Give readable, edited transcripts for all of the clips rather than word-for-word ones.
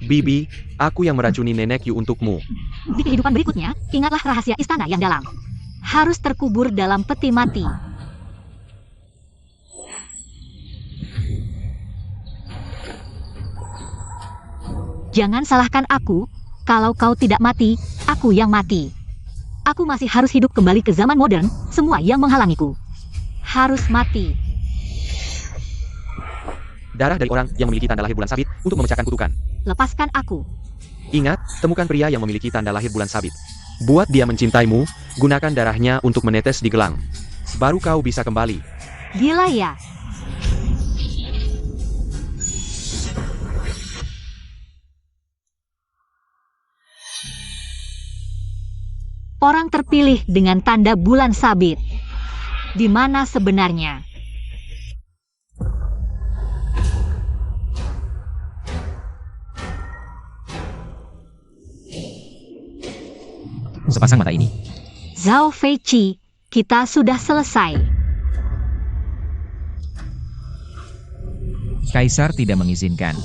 Bibi, aku yang meracuni Nenek Yu untukmu. Di kehidupan berikutnya, ingatlah rahasia istana yang dalam. Harus terkubur dalam peti mati. Jangan salahkan aku, kalau kau tidak mati, aku yang mati. Aku masih harus hidup kembali ke zaman modern, semua yang menghalangiku harus mati. Darah dari orang yang memiliki tanda lahir bulan sabit untuk memecahkan kutukan. Lepaskan aku. Ingat, temukan pria yang memiliki tanda lahir bulan sabit. Buat dia mencintaimu, gunakan darahnya untuk menetes di gelang. Baru kau bisa kembali. Gila ya? Orang terpilih dengan tanda bulan sabit. Di mana sebenarnya? Sepasang mata ini. Zhao Feiqi, kita sudah selesai. Kaisar tidak mengizinkan.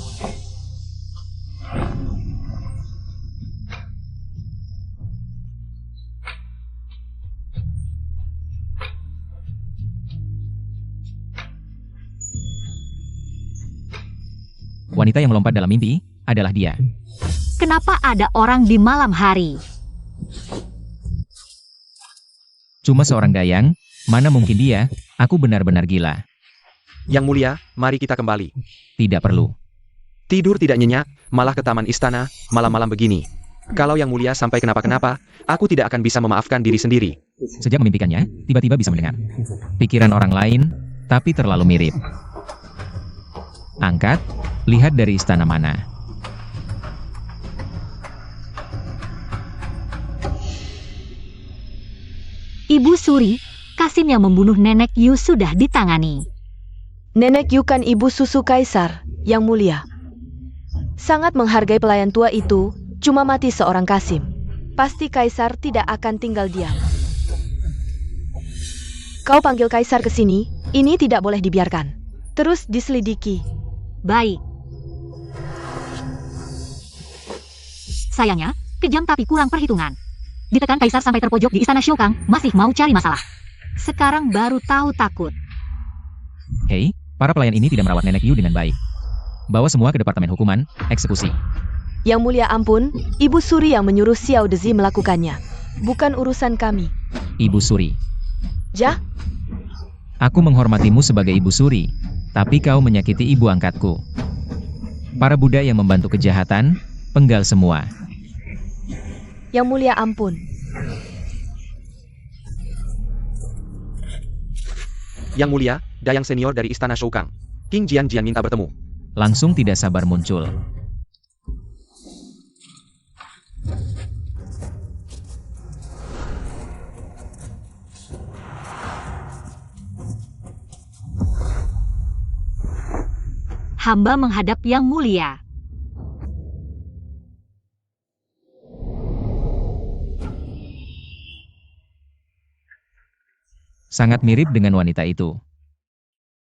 Wanita yang melompat dalam mimpi adalah dia. Kenapa ada orang di malam hari? Cuma seorang dayang, mana mungkin dia? Aku benar-benar gila. Yang mulia, mari kita kembali. Tidak perlu. Tidur tidak nyenyak, malah ke taman istana, malam-malam begini. Kalau yang mulia sampai kenapa-kenapa, aku tidak akan bisa memaafkan diri sendiri. Sejak memimpikannya, tiba-tiba bisa mendengar pikiran orang lain, tapi terlalu mirip. Angkat, lihat dari istana mana. Ibu Suri, Kasim yang membunuh Nenek Yu sudah ditangani. Nenek Yu kan ibu susu kaisar, yang mulia. Sangat menghargai pelayan tua itu, cuma mati seorang Kasim. Pasti kaisar tidak akan tinggal diam. Kau panggil kaisar ke sini, ini tidak boleh dibiarkan. Terus diselidiki. Baik. Sayangnya, kejam tapi kurang perhitungan. Ditekan kaisar sampai terpojok di istana Shokang, masih mau cari masalah. Sekarang baru tahu takut. Hei, para pelayan ini tidak merawat Nenek Yu dengan baik. Bawa semua ke Departemen Hukuman, Eksekusi. Yang mulia ampun, Ibu Suri yang menyuruh Xiao Dezi melakukannya. Bukan urusan kami. Ibu Suri. Jah? Aku menghormatimu sebagai Ibu Suri, tapi kau menyakiti ibu angkatku. Para Buddha yang membantu kejahatan, penggal semua. Yang mulia ampun. Yang mulia, dayang senior dari istana Shokang. King Jian minta bertemu. Langsung tidak sabar muncul. Hamba menghadap yang mulia. Sangat mirip dengan wanita itu.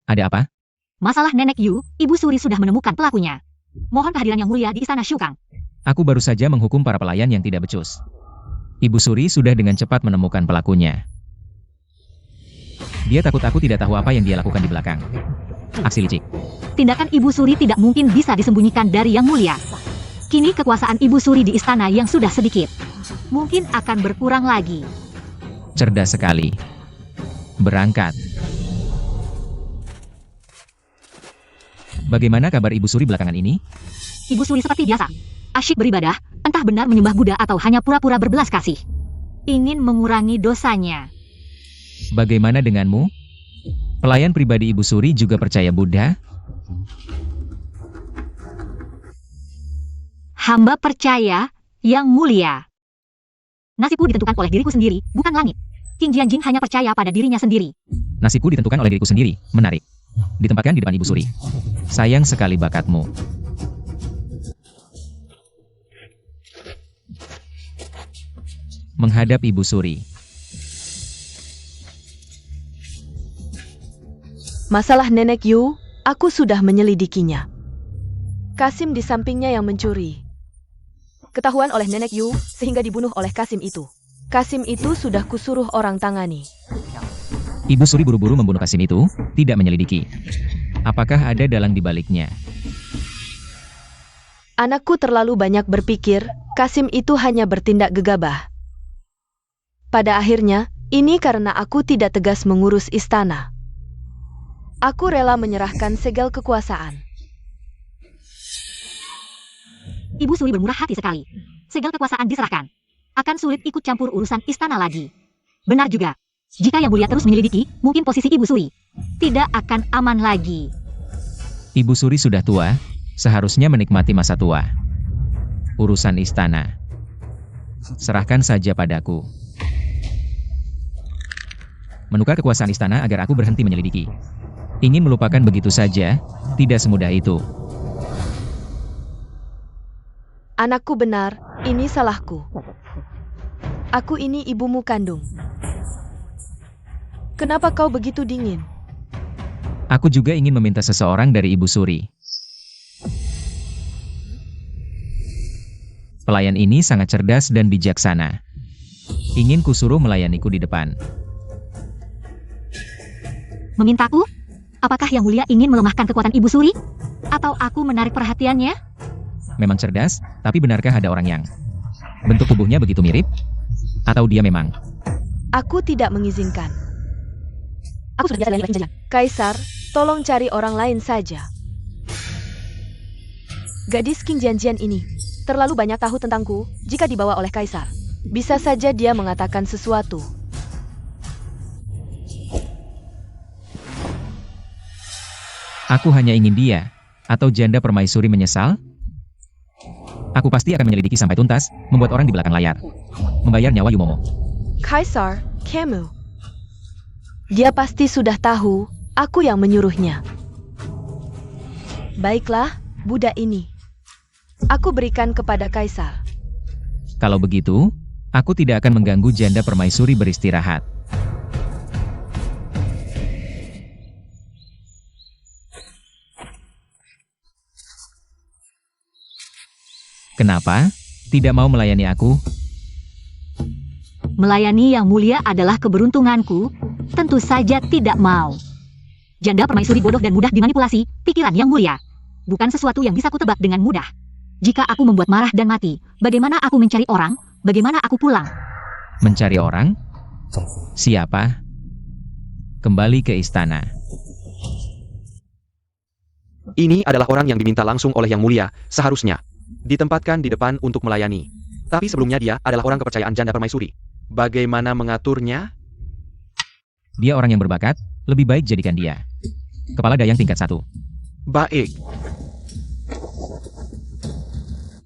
Ada apa? Masalah Nenek Yu, Ibu Suri sudah menemukan pelakunya. Mohon kehadiran yang mulia di istana Shokang. Aku baru saja menghukum para pelayan yang tidak becus. Ibu Suri sudah dengan cepat menemukan pelakunya. Dia takut aku tidak tahu apa yang dia lakukan di belakang. Aksi licik. Tindakan Ibu Suri tidak mungkin bisa disembunyikan dari yang mulia. Kini kekuasaan Ibu Suri di istana yang sudah sedikit, mungkin akan berkurang lagi. Cerdas sekali. Berangkat. Bagaimana kabar Ibu Suri belakangan ini? Ibu Suri seperti biasa. Asyik beribadah, entah benar menyembah Buddha atau hanya pura-pura berbelas kasih. Ingin mengurangi dosanya. Bagaimana denganmu? Pelayan pribadi Ibu Suri juga percaya Buddha? Hamba percaya, yang mulia. Nasibku ditentukan oleh diriku sendiri, bukan langit. King Jianjing hanya percaya pada dirinya sendiri. Nasibku ditentukan oleh diriku sendiri. Menarik. Ditempatkan di depan Ibu Suri. Sayang sekali bakatmu. Menghadap Ibu Suri. Masalah Nenek Yu, Aku sudah menyelidikinya. Kasim di sampingnya yang mencuri. Ketahuan oleh Nenek Yu, sehingga dibunuh oleh Kasim itu. Kasim itu sudah kusuruh orang tangani. Ibu Suri buru-buru membunuh Kasim itu, tidak menyelidiki. Apakah ada dalang di baliknya? Anakku terlalu banyak berpikir, Kasim itu hanya bertindak gegabah. Pada akhirnya, ini karena aku tidak tegas mengurus istana. Aku rela menyerahkan segel kekuasaan. Ibu Suri bermurah hati sekali. Segel kekuasaan diserahkan. Akan sulit ikut campur urusan istana lagi. Benar juga. Jika Yang Mulia terus menyelidiki, mungkin posisi Ibu Suri tidak akan aman lagi. Ibu Suri sudah tua, seharusnya menikmati masa tua. Urusan istana, serahkan saja padaku. Menukar kekuasaan istana agar aku berhenti menyelidiki. Ingin melupakan begitu saja, tidak semudah itu. Anakku benar, ini salahku. Aku ini ibumu kandung. Kenapa kau begitu dingin? Aku juga ingin meminta seseorang dari Ibu Suri. Pelayan ini sangat cerdas dan bijaksana. Ingin kusuruh melayaniku di depan. Memintaku? Apakah Yang Mulia ingin melemahkan kekuatan Ibu Suri? Atau aku menarik perhatiannya? Memang cerdas, tapi benarkah ada orang yang bentuk tubuhnya begitu mirip? Atau dia memang? Aku tidak mengizinkan. Aku sudah biasa dengan King Jianjian. Kaisar, tolong cari orang lain saja. Gadis King Jianjian ini terlalu banyak tahu tentangku jika dibawa oleh Kaisar. Bisa saja dia mengatakan sesuatu. Aku hanya ingin dia, atau janda permaisuri menyesal? Aku pasti akan menyelidiki sampai tuntas, membuat orang di belakang layar. Membayar nyawa Yumomo. Kaisar, kamu. Dia pasti sudah tahu, aku yang menyuruhnya. Baiklah, budak ini. Aku berikan kepada Kaisar. Kalau begitu, aku tidak akan mengganggu janda permaisuri beristirahat. Kenapa? Tidak mau melayani aku? Melayani Yang Mulia adalah keberuntunganku. Tentu saja tidak mau. Janda permaisuri bodoh dan mudah dimanipulasi, pikiran Yang Mulia. Bukan sesuatu yang bisa kutebak dengan mudah. Jika aku membuat marah dan mati, bagaimana aku mencari orang? Bagaimana aku pulang? Mencari orang? Siapa? Kembali ke istana. Ini adalah orang yang diminta langsung oleh Yang Mulia, seharusnya ditempatkan di depan untuk melayani. Tapi sebelumnya dia adalah orang kepercayaan janda permaisuri. Bagaimana mengaturnya? Dia orang yang berbakat, lebih baik jadikan dia kepala dayang tingkat 1. Baik.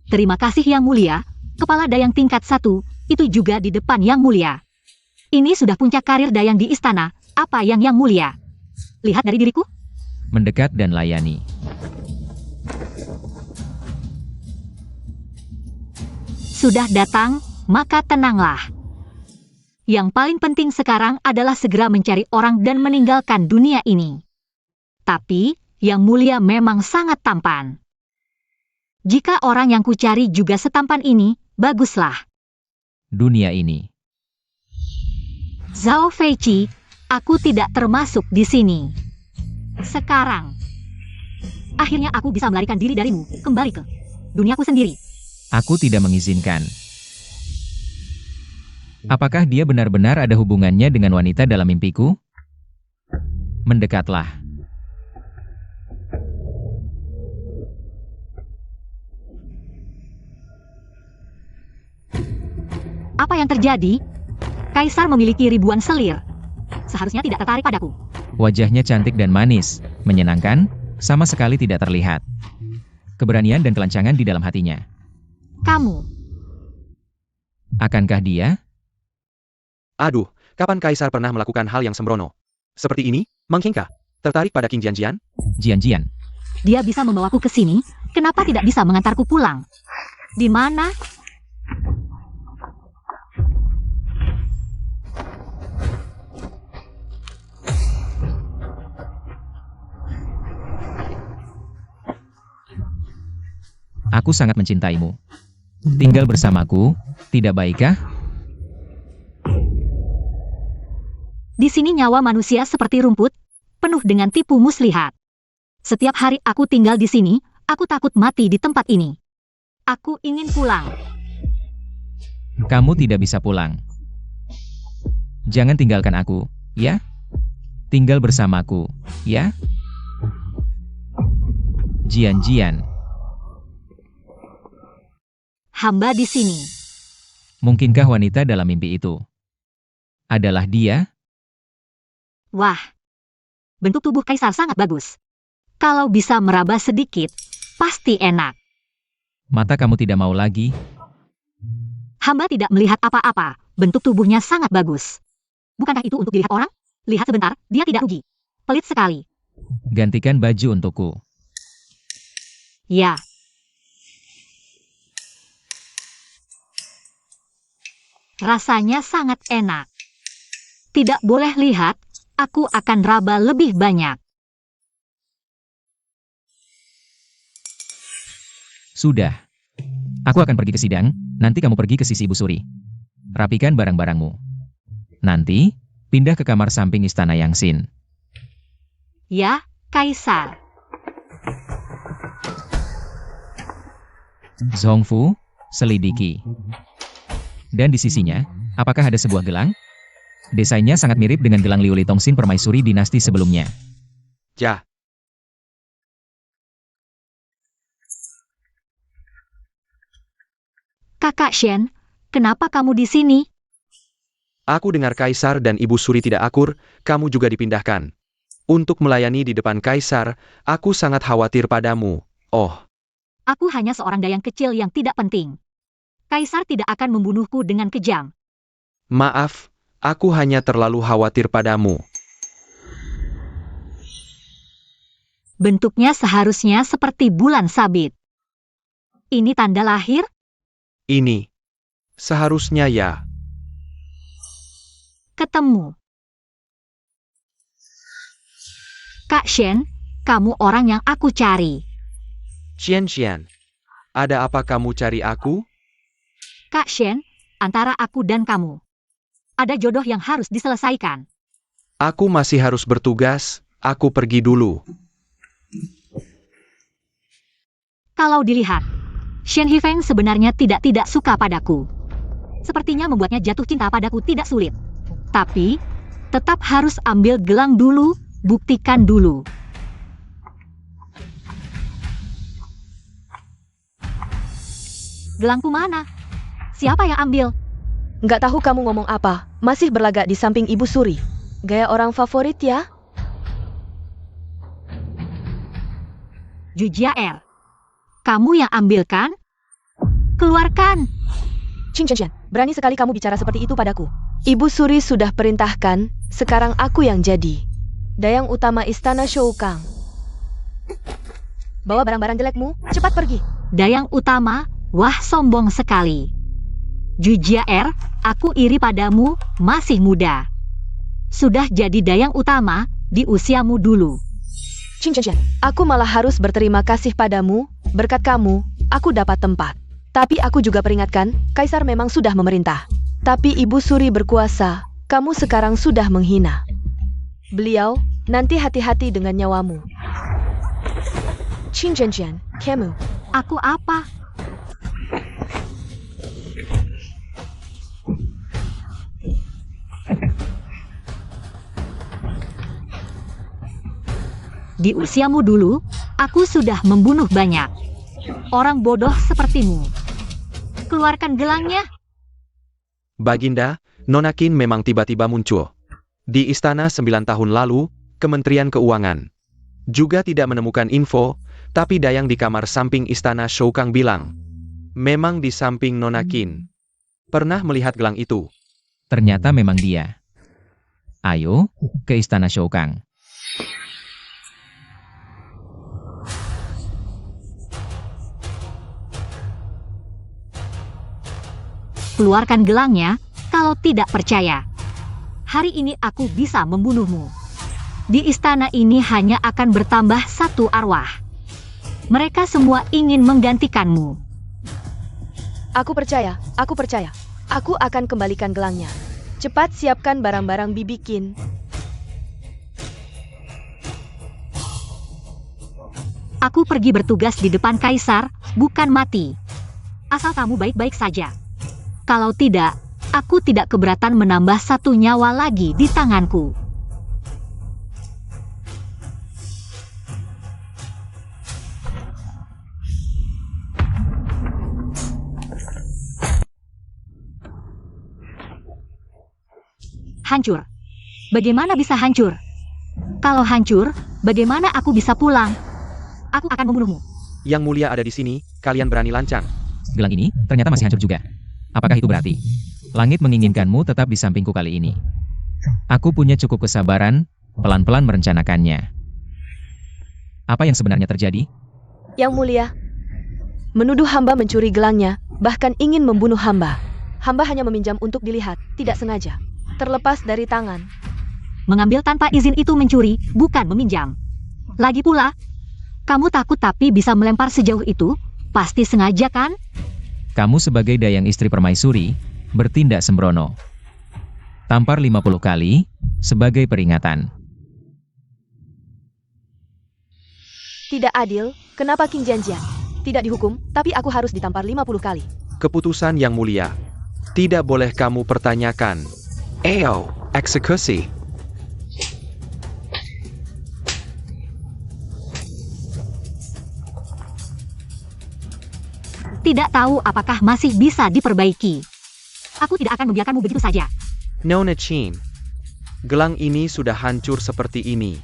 Terima kasih Yang Mulia. Kepala dayang tingkat 1, itu juga di depan Yang Mulia. Ini sudah puncak karir dayang di istana. Apa yang Yang Mulia lihat dari diriku? Mendekat dan layani. Sudah datang, maka tenanglah. Yang paling penting sekarang adalah segera mencari orang dan meninggalkan dunia ini. Tapi, Yang Mulia memang sangat tampan. Jika orang yang kucari juga setampan ini, baguslah. Dunia ini. Zhao Feiqi, aku tidak termasuk di sini. Sekarang, akhirnya aku bisa melarikan diri darimu, kembali ke duniaku sendiri. Aku tidak mengizinkan. Apakah dia benar-benar ada hubungannya dengan wanita dalam mimpiku? Mendekatlah. Apa yang terjadi? Kaisar memiliki ribuan selir. Seharusnya tidak tertarik padaku. Wajahnya cantik dan manis, menyenangkan, sama sekali tidak terlihat keberanian dan kelancangan di dalam hatinya. Kamu, Akankah dia? Aduh, kapan Kaisar pernah melakukan hal yang sembrono? Seperti ini, Manghengka, tertarik pada King Jianjian? Jianjian. dia bisa membawaku ke sini, kenapa tidak bisa mengantarku pulang? Di mana? Aku sangat mencintaimu. Tinggal bersamaku, tidak baikkah? Di sini nyawa manusia seperti rumput, penuh dengan tipu muslihat. Setiap hari aku tinggal di sini, aku takut mati di tempat ini. Aku ingin pulang. Kamu tidak bisa pulang. Jangan tinggalkan aku, ya? Tinggal bersamaku, ya? Jian. Hamba di sini. Mungkinkah wanita dalam mimpi itu adalah dia? Wah, bentuk tubuh kaisar sangat bagus. Kalau bisa meraba sedikit, pasti enak. Mata kamu tidak mau lagi? Hamba tidak melihat apa-apa, bentuk tubuhnya sangat bagus. Bukankah itu untuk dilihat orang? Lihat sebentar, dia tidak rugi. Pelit sekali. Gantikan baju untukku. Ya. Rasanya sangat enak. Tidak boleh lihat, aku akan raba lebih banyak. Sudah. Aku akan pergi ke sidang, nanti kamu pergi ke sisi Ibu Suri. Rapikan barang-barangmu. Nanti, pindah ke kamar samping istana Yangxin. Ya, Kaisar. Zhongfu, selidiki. Dan di sisinya, apakah ada sebuah gelang? Desainnya sangat mirip dengan gelang Liu Li Tongxin permaisuri dinasti sebelumnya. Ya. Kakak Shen, kenapa kamu di sini? Aku dengar Kaisar dan Ibu Suri tidak akur, kamu juga dipindahkan. Untuk melayani di depan Kaisar, aku sangat khawatir padamu. Oh. Aku hanya seorang dayang kecil yang tidak penting. Kaisar tidak akan membunuhku dengan kejam. Maaf, aku hanya terlalu khawatir padamu. Bentuknya seharusnya seperti bulan sabit. Ini tanda lahir? Ini. Seharusnya ya. Ketemu. Kak Shen, kamu orang yang aku cari. Xian, ada apa kamu cari aku? Kak Shen, antara aku dan kamu. Ada jodoh yang harus diselesaikan. Aku masih harus bertugas, aku pergi dulu. Kalau dilihat, Shen Hifeng sebenarnya tidak suka padaku. Sepertinya membuatnya jatuh cinta padaku tidak sulit. Tapi, tetap harus ambil gelang dulu, buktikan dulu. Gelangku mana? Siapa yang ambil? Nggak tahu kamu ngomong apa, masih berlagak di samping Ibu Suri. Gaya orang favorit ya? Jujiaer. Kamu yang ambilkan? Keluarkan. Qin, berani sekali kamu bicara seperti itu padaku. Ibu Suri sudah perintahkan, sekarang aku yang jadi dayang utama istana Shoukang. Bawa barang-barang jelekmu, cepat pergi. Dayang utama, wah sombong sekali. Jujiaer, aku iri padamu, masih muda. Sudah jadi dayang utama, di usiamu dulu. Qin, aku malah harus berterima kasih padamu, berkat kamu, aku dapat tempat. Tapi aku juga peringatkan, Kaisar memang sudah memerintah. Tapi Ibu Suri berkuasa, kamu sekarang sudah menghina beliau, nanti hati-hati dengan nyawamu. Qin, kamu. Aku apa? Di usiamu dulu, aku sudah membunuh banyak orang bodoh sepertimu. Keluarkan gelangnya. Baginda, Nona Qin memang tiba-tiba muncul. Di istana 9 tahun lalu, Kementerian Keuangan juga tidak menemukan info, tapi dayang di kamar samping istana Shoukang bilang, memang di samping Nona Qin. Pernah melihat gelang itu. Ternyata memang dia. Ayo, ke istana Shoukang. Keluarkan gelangnya, kalau tidak percaya. Hari ini aku bisa membunuhmu. Di istana ini hanya akan bertambah satu arwah. Mereka semua ingin menggantikanmu. Aku percaya, aku percaya. Aku akan kembalikan gelangnya. Cepat siapkan barang-barang Bibi Qin. Aku pergi bertugas di depan kaisar, bukan mati. Asal kamu baik-baik saja. Kalau tidak, aku tidak keberatan menambah 1 nyawa lagi di tanganku. Hancur. Bagaimana bisa hancur? Kalau hancur, bagaimana aku bisa pulang? Aku akan membunuhmu. Yang Mulia ada di sini, kalian berani lancang. Gelang ini ternyata masih hancur juga. Apakah itu berarti langit menginginkanmu tetap di sampingku kali ini? Aku punya cukup kesabaran, pelan-pelan merencanakannya. Apa yang sebenarnya terjadi? Yang Mulia, menuduh hamba mencuri gelangnya, bahkan ingin membunuh hamba. Hamba hanya meminjam untuk dilihat, tidak sengaja. Terlepas dari tangan. Mengambil tanpa izin itu mencuri, bukan meminjam. Lagi pula, kamu takut tapi bisa melempar sejauh itu? Pasti sengaja kan? Kamu sebagai dayang istri permaisuri, bertindak sembrono. Tampar 50 kali, sebagai peringatan. Tidak adil, kenapa King Janjian? Tidak dihukum, tapi aku harus ditampar 50 kali. Keputusan Yang Mulia. Tidak boleh kamu pertanyakan. Eo, eksekusi. Tidak tahu apakah masih bisa diperbaiki. Aku tidak akan membiarkanmu begitu saja. Nona Qin. Gelang ini sudah hancur seperti ini.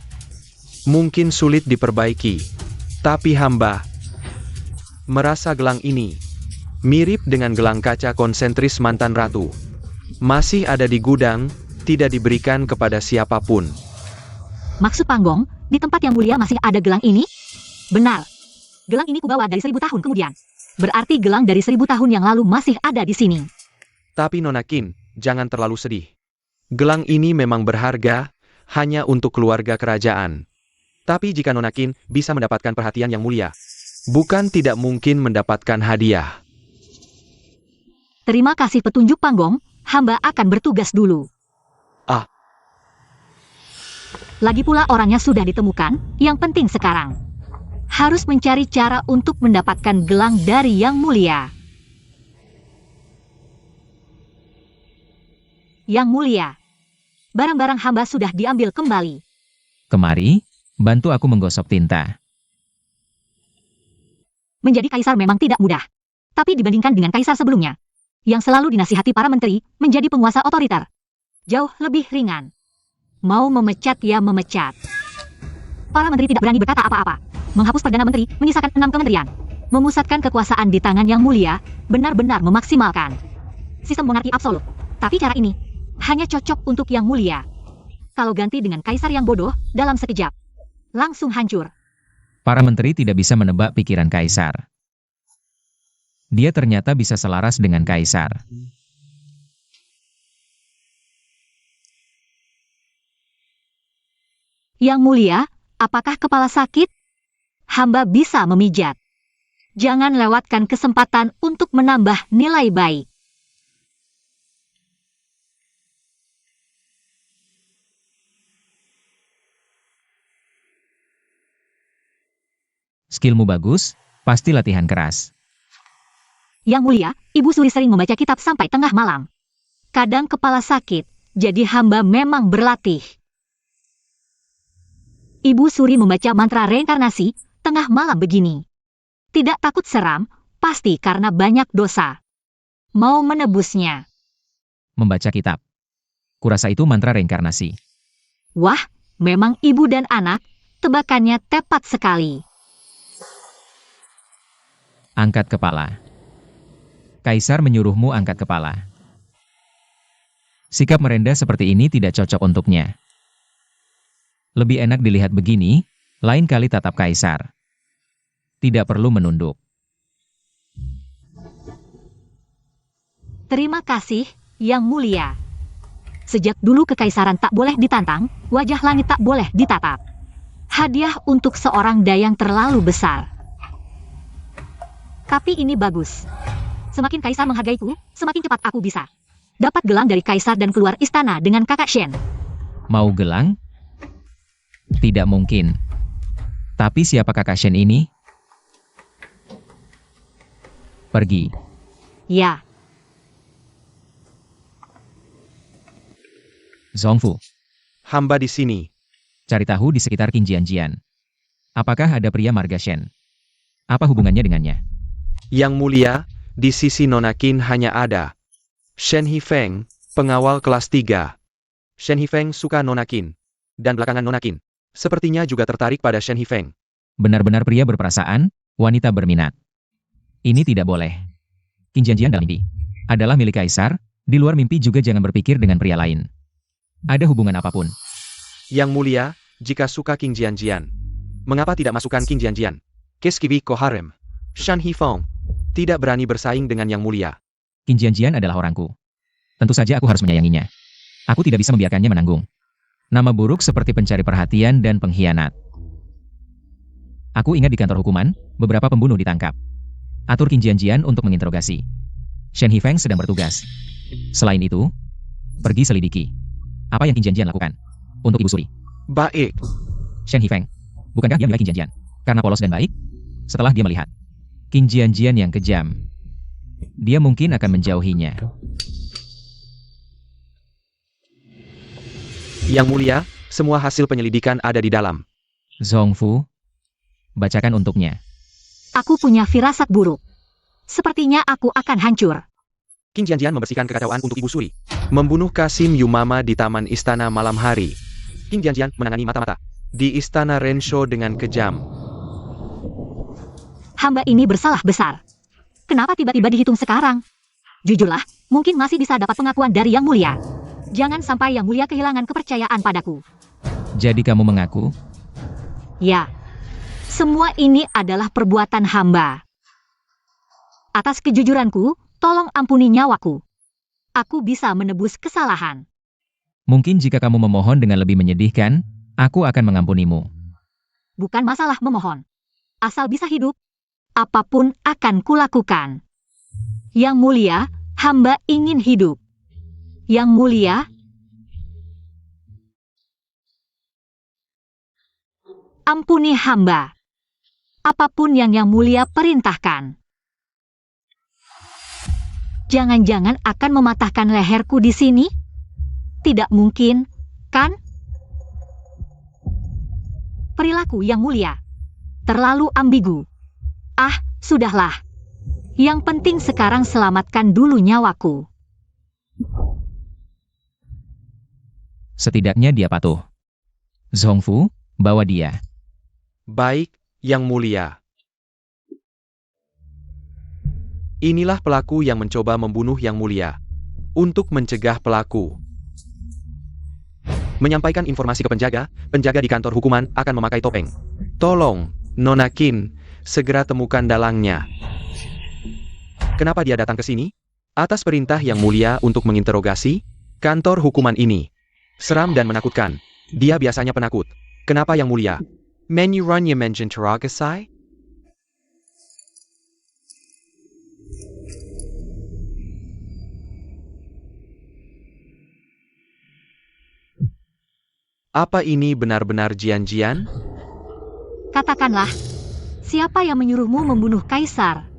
Mungkin sulit diperbaiki. Tapi hamba merasa gelang ini mirip dengan gelang kaca konsentris mantan ratu. Masih ada di gudang, tidak diberikan kepada siapapun. Maksud Panggong, di tempat Yang Mulia masih ada gelang ini? Benar. Gelang ini kubawa dari 1000 tahun kemudian. Berarti gelang dari 1000 tahun yang lalu masih ada di sini. Tapi Nona Qin, jangan terlalu sedih. Gelang ini memang berharga, hanya untuk keluarga kerajaan. Tapi jika Nona Qin bisa mendapatkan perhatian Yang Mulia, bukan tidak mungkin mendapatkan hadiah. Terima kasih petunjuk Panggong, hamba akan bertugas dulu. Ah. Lagi pula orangnya sudah ditemukan, yang penting sekarang harus mencari cara untuk mendapatkan gelang dari Yang Mulia. Yang Mulia, barang-barang hamba sudah diambil kembali. Kemari, bantu aku menggosok tinta. Menjadi kaisar memang tidak mudah. Tapi dibandingkan dengan kaisar sebelumnya, yang selalu dinasihati para menteri, menjadi penguasa otoriter, jauh lebih ringan. Mau memecat ya memecat. Para menteri tidak berani berkata apa-apa. Menghapus Perdana Menteri, menyisakan 6 kementerian. Memusatkan kekuasaan di tangan Yang Mulia, benar-benar memaksimalkan sistem monarki absolut. Tapi cara ini hanya cocok untuk Yang Mulia. Kalau ganti dengan kaisar yang bodoh, dalam sekejap langsung hancur. Para menteri tidak bisa menebak pikiran kaisar. Dia ternyata bisa selaras dengan kaisar. Yang Mulia, apakah kepala sakit? Hamba bisa memijat. Jangan lewatkan kesempatan untuk menambah nilai baik. Skillmu bagus, pasti latihan keras. Yang Mulia, Ibu Suri sering membaca kitab sampai tengah malam. Kadang kepala sakit, jadi hamba memang berlatih. Ibu Suri membaca mantra reinkarnasi tengah malam begini. Tidak takut seram, pasti karena banyak dosa. Mau menebusnya. Membaca kitab. Kurasa itu mantra reinkarnasi. Wah, memang ibu dan anak, tebakannya tepat sekali. Angkat kepala. Kaisar menyuruhmu angkat kepala. Sikap merendah seperti ini tidak cocok untuknya. Lebih enak dilihat begini, lain kali tatap kaisar. Tidak perlu menunduk. Terima kasih, Yang Mulia. Sejak dulu kekaisaran tak boleh ditantang, wajah langit tak boleh ditatap. Hadiah untuk seorang dayang terlalu besar. Tapi ini bagus. Semakin Kaisar menghargaiku, semakin cepat aku bisa dapat gelang dari Kaisar dan keluar istana dengan kakak Shen. Mau gelang? Tidak mungkin. Tapi siapa kakak Shen ini? Pergi. Ya, Zhongfu, Hamba di sini. cari tahu di sekitar Qin Jianjian. Apakah ada pria marga Shen? Apa hubungannya dengannya? Yang mulia, di sisi Nona Qin hanya ada Shen Hifeng, pengawal kelas 3. Shen Hifeng suka Nona Qin. Dan belakangan Nona Qin sepertinya juga tertarik pada Shen Hifeng. Benar-benar pria berperasaan, wanita berminat. Ini tidak boleh. Qin Jianjian dalam mimpi adalah milik Kaisar, di luar mimpi juga jangan berpikir dengan pria lain. Ada hubungan apapun. Yang mulia, jika suka King Jianjian, mengapa tidak masukkan King Jianjian? Keskiwi Koharem. Shen Hifeng tidak berani bersaing dengan yang mulia. Qin Jianjian adalah orangku. Tentu saja aku harus menyayanginya. Aku tidak bisa membiarkannya menanggung nama buruk seperti pencari perhatian dan pengkhianat. Aku ingat di kantor hukuman, beberapa pembunuh ditangkap. Atur Qin Jianjian untuk menginterogasi. Shen Hifeng sedang bertugas. Selain itu, pergi selidiki. Apa yang Qin Jianjian lakukan untuk Ibu Suri? Baik. Shen Hifeng, bukankah dia milik Qin Jianjian karena polos dan baik? Setelah dia melihat Qin Jianjian yang kejam, dia mungkin akan menjauhinya. Yang mulia, semua hasil penyelidikan ada di dalam. Zhongfu, bacakan untuknya. aku punya firasat buruk. Sepertinya aku akan hancur. King Jianjian membersihkan kekacauan untuk Ibu Suri. Membunuh Kasim Yumama di taman istana malam hari. King Jianjian menangani mata-mata di istana Rensho dengan kejam. Hamba ini bersalah besar. Kenapa tiba-tiba dihitung sekarang? Jujurlah, mungkin masih bisa dapat pengakuan dari Yang Mulia. Jangan sampai Yang Mulia kehilangan kepercayaan padaku. Jadi kamu mengaku? Ya, semua ini adalah perbuatan hamba. Atas kejujuranku, tolong ampuni nyawaku. Aku bisa menebus kesalahan. Mungkin jika kamu memohon dengan lebih menyedihkan, aku akan mengampunimu. Bukan masalah memohon. Asal bisa hidup, apapun akan kulakukan. Yang Mulia, hamba ingin hidup. Yang Mulia, ampuni hamba. Apapun yang Yang Mulia perintahkan. Jangan-jangan akan mematahkan leherku di sini? Tidak mungkin, kan? Perilaku Yang Mulia terlalu ambigu. Ah, sudahlah. Yang penting sekarang selamatkan dulu nyawaku. Setidaknya dia patuh. Zhongfu, bawa dia. Baik, Yang Mulia. Inilah pelaku yang mencoba membunuh Yang Mulia. Untuk mencegah pelaku menyampaikan informasi ke penjaga, penjaga di kantor hukuman akan memakai topeng. Tolong, Nona Qin, segera temukan dalangnya. Kenapa dia datang ke sini? Atas perintah Yang Mulia untuk menginterogasi kantor hukuman ini. Seram dan menakutkan. Dia biasanya penakut. Kenapa Yang Mulia menyuruhnya menginterogasi? Apa ini benar-benar Jianjian? Katakanlah, siapa yang menyuruhmu membunuh Kaisar?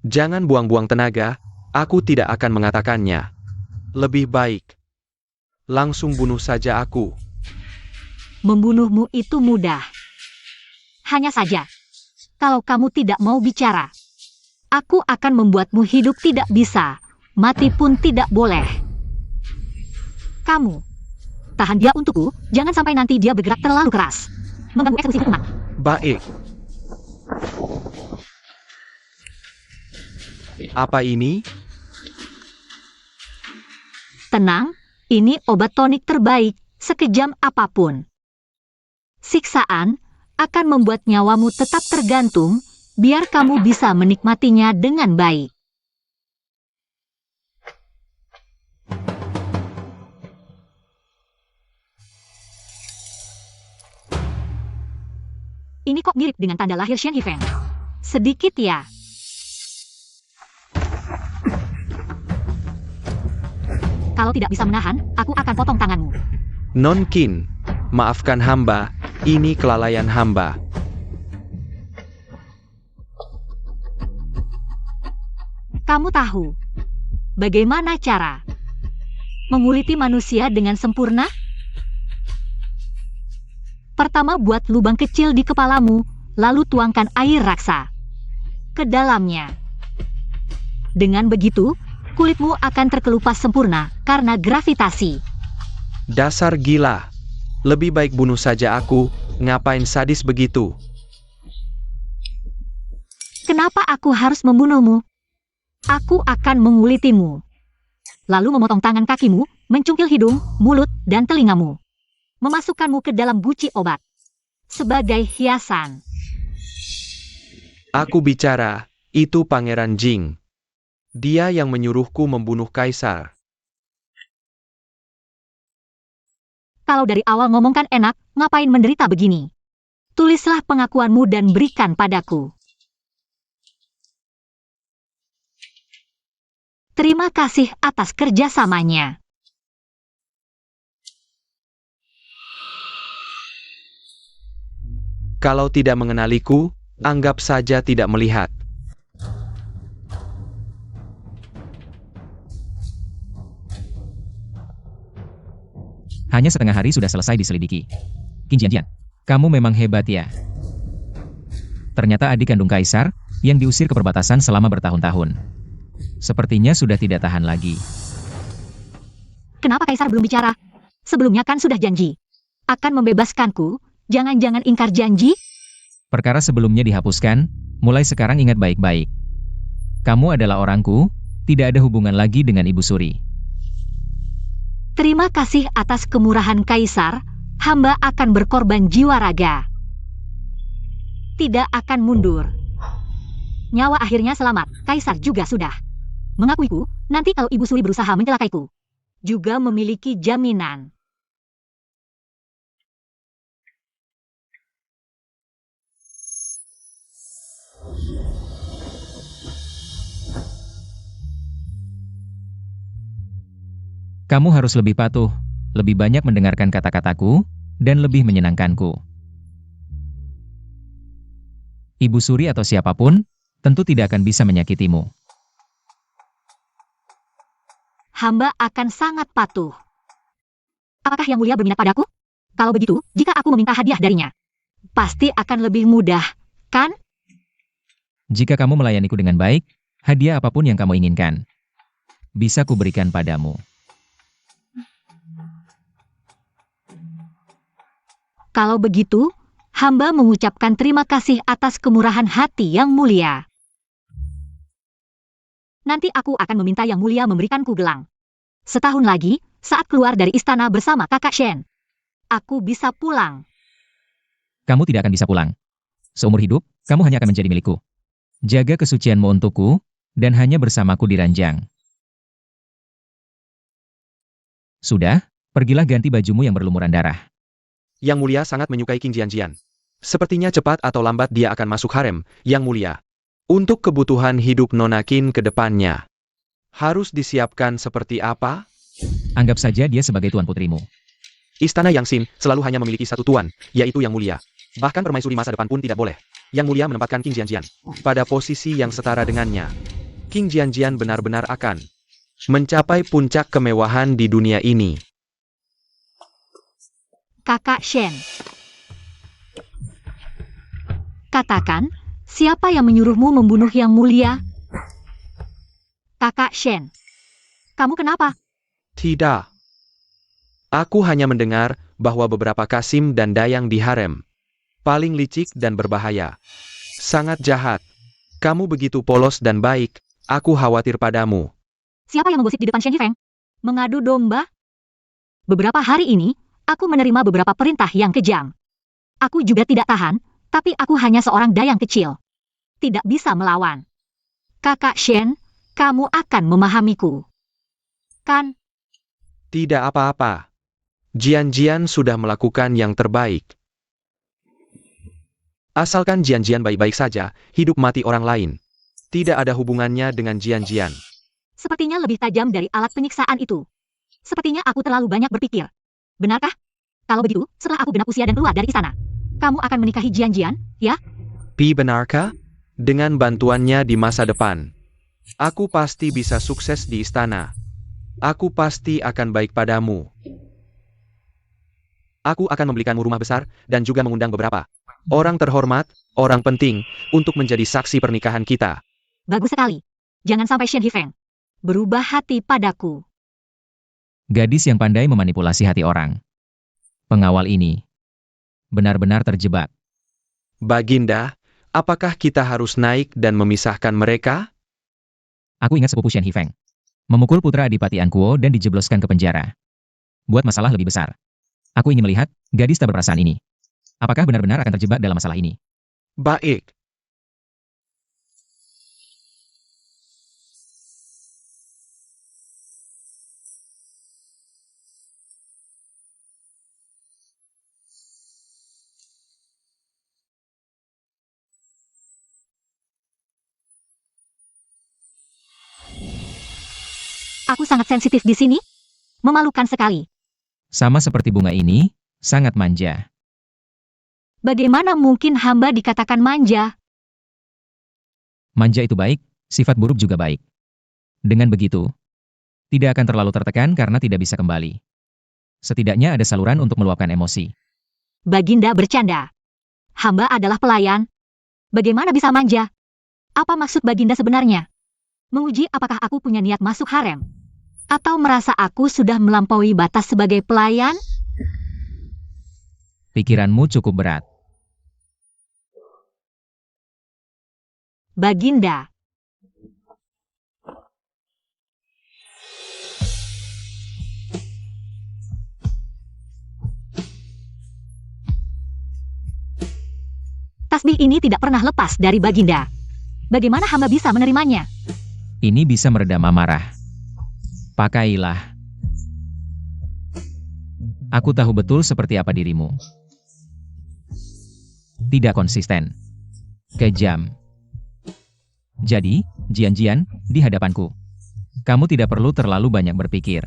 Jangan buang-buang tenaga, aku tidak akan mengatakannya. Lebih baik langsung bunuh saja aku. Membunuhmu itu mudah. Hanya saja, kalau kamu tidak mau bicara, aku akan membuatmu hidup tidak bisa, mati pun tidak boleh. Kamu, tahan dia untukku, jangan sampai nanti dia bergerak terlalu keras. Mengganggu eksekusi hukuman. Baik. Apa ini? Tenang, ini obat tonik terbaik, sekejam apapun. Siksaan akan membuat nyawamu tetap tergantung, biar kamu bisa menikmatinya dengan baik. Ini kok mirip dengan tanda lahir Shen Yifeng. Sedikit ya. Kalau tidak bisa menahan, aku akan potong tanganmu. Non Qin, maafkan hamba, ini kelalaian hamba. Kamu tahu bagaimana cara menguliti manusia dengan sempurna? Pertama, buat lubang kecil di kepalamu, lalu tuangkan air raksa ke dalamnya. Dengan begitu, kulitmu akan terkelupas sempurna karena gravitasi. Dasar gila. Lebih baik bunuh saja aku, ngapain sadis begitu? Kenapa aku harus membunuhmu? Aku akan mengulitimu. Lalu memotong tangan kakimu, mencungkil hidung, mulut, dan telingamu. Memasukkanmu ke dalam guci obat. Sebagai hiasan. Aku bicara, itu Pangeran Jing. Dia yang menyuruhku membunuh Kaisar. Kalau dari awal ngomong kan enak, ngapain menderita begini? Tulislah pengakuanmu dan berikan padaku. Terima kasih atas kerjasamanya. Kalau tidak mengenaliku, anggap saja tidak melihat. Hanya setengah hari sudah selesai diselidiki. Qin Jianjian, kamu memang hebat ya. Ternyata adik kandung Kaisar, yang diusir ke perbatasan selama bertahun-tahun. Sepertinya sudah tidak tahan lagi. Kenapa Kaisar belum bicara? Sebelumnya kan sudah janji. Akan membebaskanku, jangan-jangan ingkar janji? Perkara sebelumnya dihapuskan, mulai sekarang ingat baik-baik. Kamu adalah orangku, tidak ada hubungan lagi dengan Ibu Suri. Terima kasih atas kemurahan Kaisar, hamba akan berkorban jiwa raga. Tidak akan mundur. Nyawa akhirnya selamat, Kaisar juga sudah mengakuiku, nanti kalau Ibu Suri berusaha mencelakaiku, juga memiliki jaminan. Kamu harus lebih patuh, lebih banyak mendengarkan kata-kataku, dan lebih menyenangkanku. Ibu Suri atau siapapun, tentu tidak akan bisa menyakitimu. Hamba akan sangat patuh. Apakah Yang Mulia berminat padaku? Kalau begitu, jika aku meminta hadiah darinya, pasti akan lebih mudah, kan? Jika kamu melayaniku dengan baik, hadiah apapun yang kamu inginkan, bisa kuberikan padamu. Kalau begitu, hamba mengucapkan terima kasih atas kemurahan hati Yang Mulia. Nanti aku akan meminta Yang Mulia memberikanku gelang. Setahun lagi, saat keluar dari istana bersama kakak Shen, aku bisa pulang. Kamu tidak akan bisa pulang. Seumur hidup, kamu hanya akan menjadi milikku. Jaga kesucianmu untukku, dan hanya bersamaku di ranjang. Sudah, pergilah ganti bajumu yang berlumuran darah. Yang Mulia sangat menyukai Qin Jianjian. Sepertinya cepat atau lambat dia akan masuk harem, Yang Mulia. Untuk kebutuhan hidup Nona Qin ke depannya. Harus disiapkan seperti apa? Anggap saja dia sebagai tuan putrimu. Istana Yang Xin selalu hanya memiliki satu tuan, yaitu Yang Mulia. Bahkan permaisuri masa depan pun tidak boleh. Yang Mulia menempatkan Qin Jianjian pada posisi yang setara dengannya. Qin Jianjian benar-benar akan mencapai puncak kemewahan di dunia ini. Kakak Shen. Katakan, siapa yang menyuruhmu membunuh Yang Mulia? Kakak Shen. Kamu kenapa? Tidak. Aku hanya mendengar bahwa beberapa Kasim dan Dayang di harem paling licik dan berbahaya. Sangat jahat. Kamu begitu polos dan baik, aku khawatir padamu. Siapa yang menggosip di depan Shen Yifeng? Mengadu domba? Beberapa hari ini, aku menerima beberapa perintah yang kejam. Aku juga tidak tahan, tapi aku hanya seorang dayang kecil. Tidak bisa melawan. Kakak Shen, kamu akan memahamiku. Kan? Tidak apa-apa. Jian-Jian sudah melakukan yang terbaik. Asalkan Jian-Jian baik-baik saja, hidup mati orang lain. Tidak ada hubungannya dengan Jian-Jian. Sepertinya lebih tajam dari alat penyiksaan itu. Sepertinya aku terlalu banyak berpikir. Benarkah? Kalau begitu, setelah aku genap usia dan keluar dari istana, kamu akan menikahi Jian-Jian, ya? Pi, benarkah? Dengan bantuannya di masa depan, aku pasti bisa sukses di istana. Aku pasti akan baik padamu. Aku akan membelikanmu rumah besar, dan juga mengundang beberapa orang terhormat, orang penting, untuk menjadi saksi pernikahan kita. Bagus sekali. Jangan sampai Shen Hifeng berubah hati padaku. Gadis yang pandai memanipulasi hati orang. Pengawal ini benar-benar terjebak. Baginda, apakah kita harus naik dan memisahkan mereka? Aku ingat sepupu Shen Hifeng memukul putra Adipati Ankuo dan dijebloskan ke penjara. Buat masalah lebih besar. Aku ingin melihat gadis tak berperasaan ini. Apakah benar-benar akan terjebak dalam masalah ini? Baik. Aku sangat sensitif di sini. Memalukan sekali. Sama seperti bunga ini, sangat manja. Bagaimana mungkin hamba dikatakan manja? Manja itu baik, sifat buruk juga baik. Dengan begitu, tidak akan terlalu tertekan karena tidak bisa kembali. Setidaknya ada saluran untuk meluapkan emosi. Baginda bercanda. Hamba adalah pelayan. Bagaimana bisa manja? Apa maksud Baginda sebenarnya? Menguji apakah aku punya niat masuk harem? Atau merasa aku sudah melampaui batas sebagai pelayan? Pikiranmu cukup berat. Baginda. Tasbih ini tidak pernah lepas dari Baginda. Bagaimana hamba bisa menerimanya? Ini bisa meredam amarah. Pakailah. Aku tahu betul seperti apa dirimu. Tidak konsisten. Kejam. Jadi, Jian-Jian, di hadapanku. Kamu tidak perlu terlalu banyak berpikir.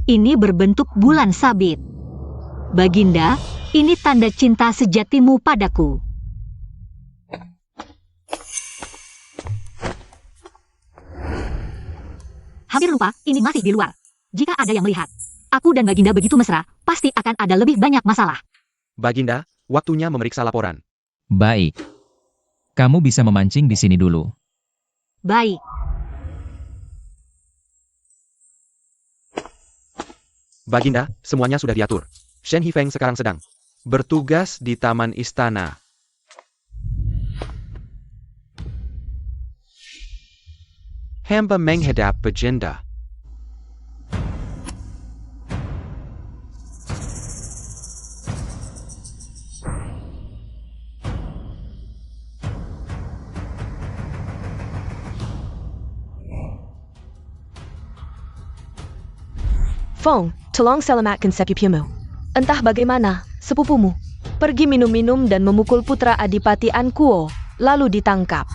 Ini berbentuk bulan sabit. Baginda, ini tanda cinta sejatimu padaku. Hampir lupa, ini masih di luar. Jika ada yang melihat, aku dan Baginda begitu mesra, pasti akan ada lebih banyak masalah. Baginda, waktunya memeriksa laporan. Baik. Kamu bisa memancing di sini dulu. Baik. Baginda, semuanya sudah diatur. Shen Hifeng sekarang sedang bertugas di taman istana. Hamba menghadap Baginda. Fong, tolong selamatkan sepupumu. Entah bagaimana, sepupumu pergi minum-minum dan memukul putra Adipati Ankuo, lalu ditangkap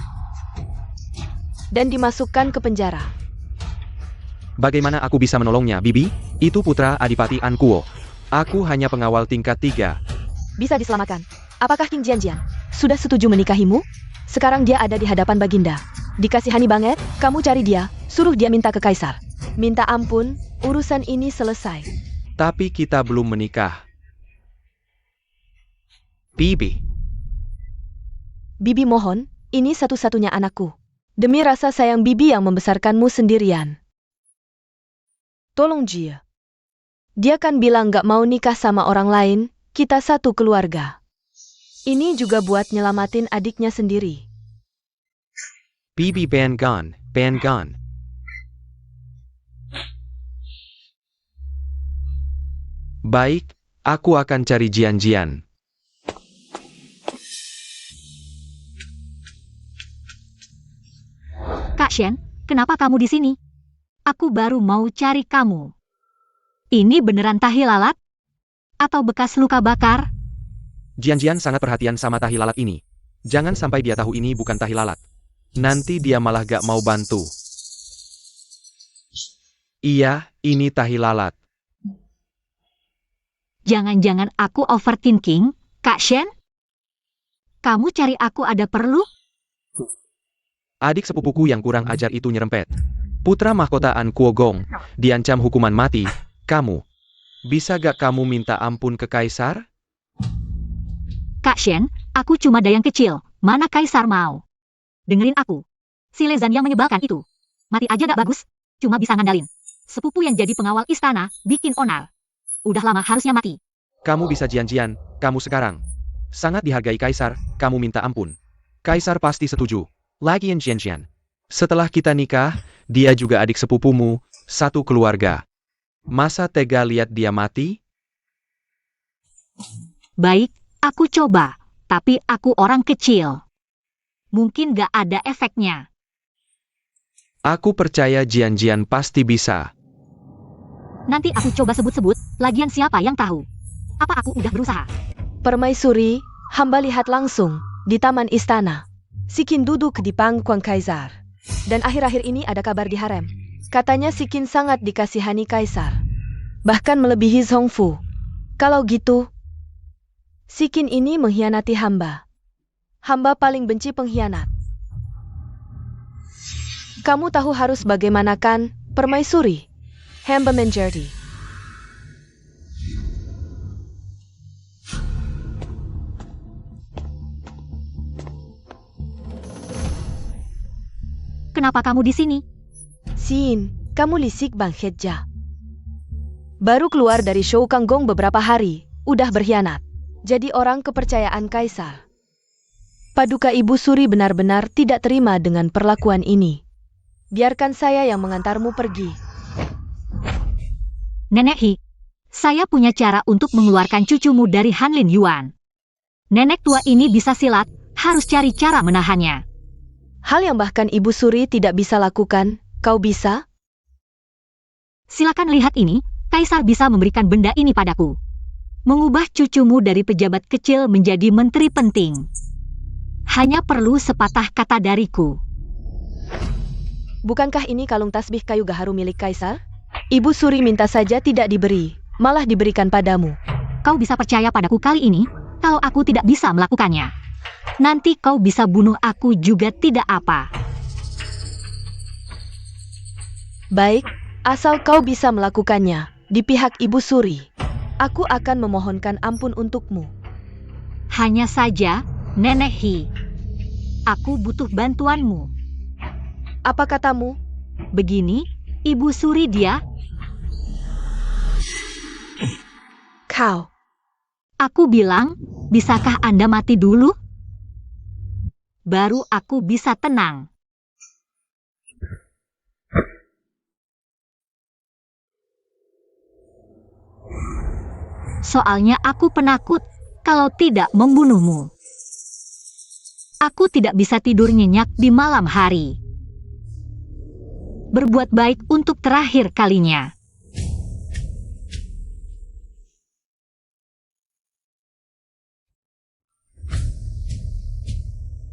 dan dimasukkan ke penjara. Bagaimana aku bisa menolongnya, Bibi? Itu putra Adipati Ankuo. Aku hanya pengawal tingkat 3. Bisa diselamatkan. Apakah King Jian-Jian sudah setuju menikahimu? Sekarang dia ada di hadapan Baginda. Dikasihani banget, kamu cari dia, suruh dia minta ke Kaisar. Minta ampun, urusan ini selesai. Tapi kita belum menikah. Bibi. Bibi mohon, ini satu-satunya anakku. Demi rasa sayang Bibi yang membesarkanmu sendirian. Tolong Jia. Dia kan bilang gak mau nikah sama orang lain, kita satu keluarga. Ini juga buat nyelamatin adiknya sendiri. Bibi Ban Gon, Ban Gon. Baik, aku akan cari Jian-Jian. Kak Shen, kenapa kamu di sini? Aku baru mau cari kamu. Ini beneran tahi lalat? Atau bekas luka bakar? Jian sangat perhatian sama tahi lalat ini. Jangan sampai dia tahu ini bukan tahi lalat. Nanti dia malah gak mau bantu. Iya, ini tahi lalat. Jangan-jangan aku overthinking, Kak Shen? Kamu cari aku ada perlu? Adik sepupuku yang kurang ajar itu nyerempet. Putra mahkota An Kuogong diancam hukuman mati. Kamu, bisa gak kamu minta ampun ke Kaisar? Kak Shen, aku cuma dayang kecil. Mana Kaisar mau? Dengerin aku. Si Lezan yang menyebalkan itu. Mati aja gak bagus. Cuma bisa ngandalin. Sepupu yang jadi pengawal istana, bikin onar. Udah lama harusnya mati. Kamu bisa Jian, kamu sekarang. Sangat dihargai Kaisar, kamu minta ampun. Kaisar pasti setuju. Lagian Jian. Setelah kita nikah, dia juga adik sepupumu, satu keluarga. Masa tega lihat dia mati? Baik, aku coba. Tapi aku orang kecil. Mungkin gak ada efeknya. Aku percaya Jian pasti bisa. Nanti aku coba sebut-sebut, lagian siapa yang tahu? Apa aku udah berusaha? Permaisuri, hamba lihat langsung di taman istana. Sikin duduk di pangkuan Kaisar. Dan akhir-akhir ini ada kabar di harem. Katanya Sikin sangat dikasihani Kaisar. Bahkan melebihi Zhongfu. Kalau gitu, Sikin ini mengkhianati hamba. Hamba paling benci pengkhianat. Kamu tahu harus bagaimana kan, Permaisuri? Hamba menjadi. Kenapa kamu di sini? Sin, kamu lisik Bang Hedja. Baru keluar dari show Kanggong beberapa hari, udah berkhianat. Jadi orang kepercayaan Kaisar. Paduka Ibu Suri benar-benar tidak terima dengan perlakuan ini. Biarkan saya yang mengantarmu pergi. Nenek Hi, saya punya cara untuk mengeluarkan cucumu dari Hanlin Yuan. Nenek tua ini bisa silat, harus cari cara menahannya. Hal yang bahkan Ibu Suri tidak bisa lakukan, kau bisa? Silakan lihat ini, Kaisar bisa memberikan benda ini padaku. Mengubah cucumu dari pejabat kecil menjadi menteri penting. Hanya perlu sepatah kata dariku. Bukankah ini kalung tasbih kayu gaharu milik Kaisar? Ibu Suri minta saja tidak diberi, malah diberikan padamu. Kau bisa percaya padaku kali ini, kalau aku tidak bisa melakukannya. Nanti kau bisa bunuh aku juga tidak apa. Baik, asal kau bisa melakukannya, di pihak Ibu Suri. Aku akan memohonkan ampun untukmu. Hanya saja, Nenek Hi, aku butuh bantuanmu. Apa katamu? Begini, Ibu Suri dia. Kau. Aku bilang, bisakah Anda mati dulu? Baru aku bisa tenang. Soalnya aku penakut kalau tidak membunuhmu. Aku tidak bisa tidur nyenyak di malam hari. Berbuat baik untuk terakhir kalinya.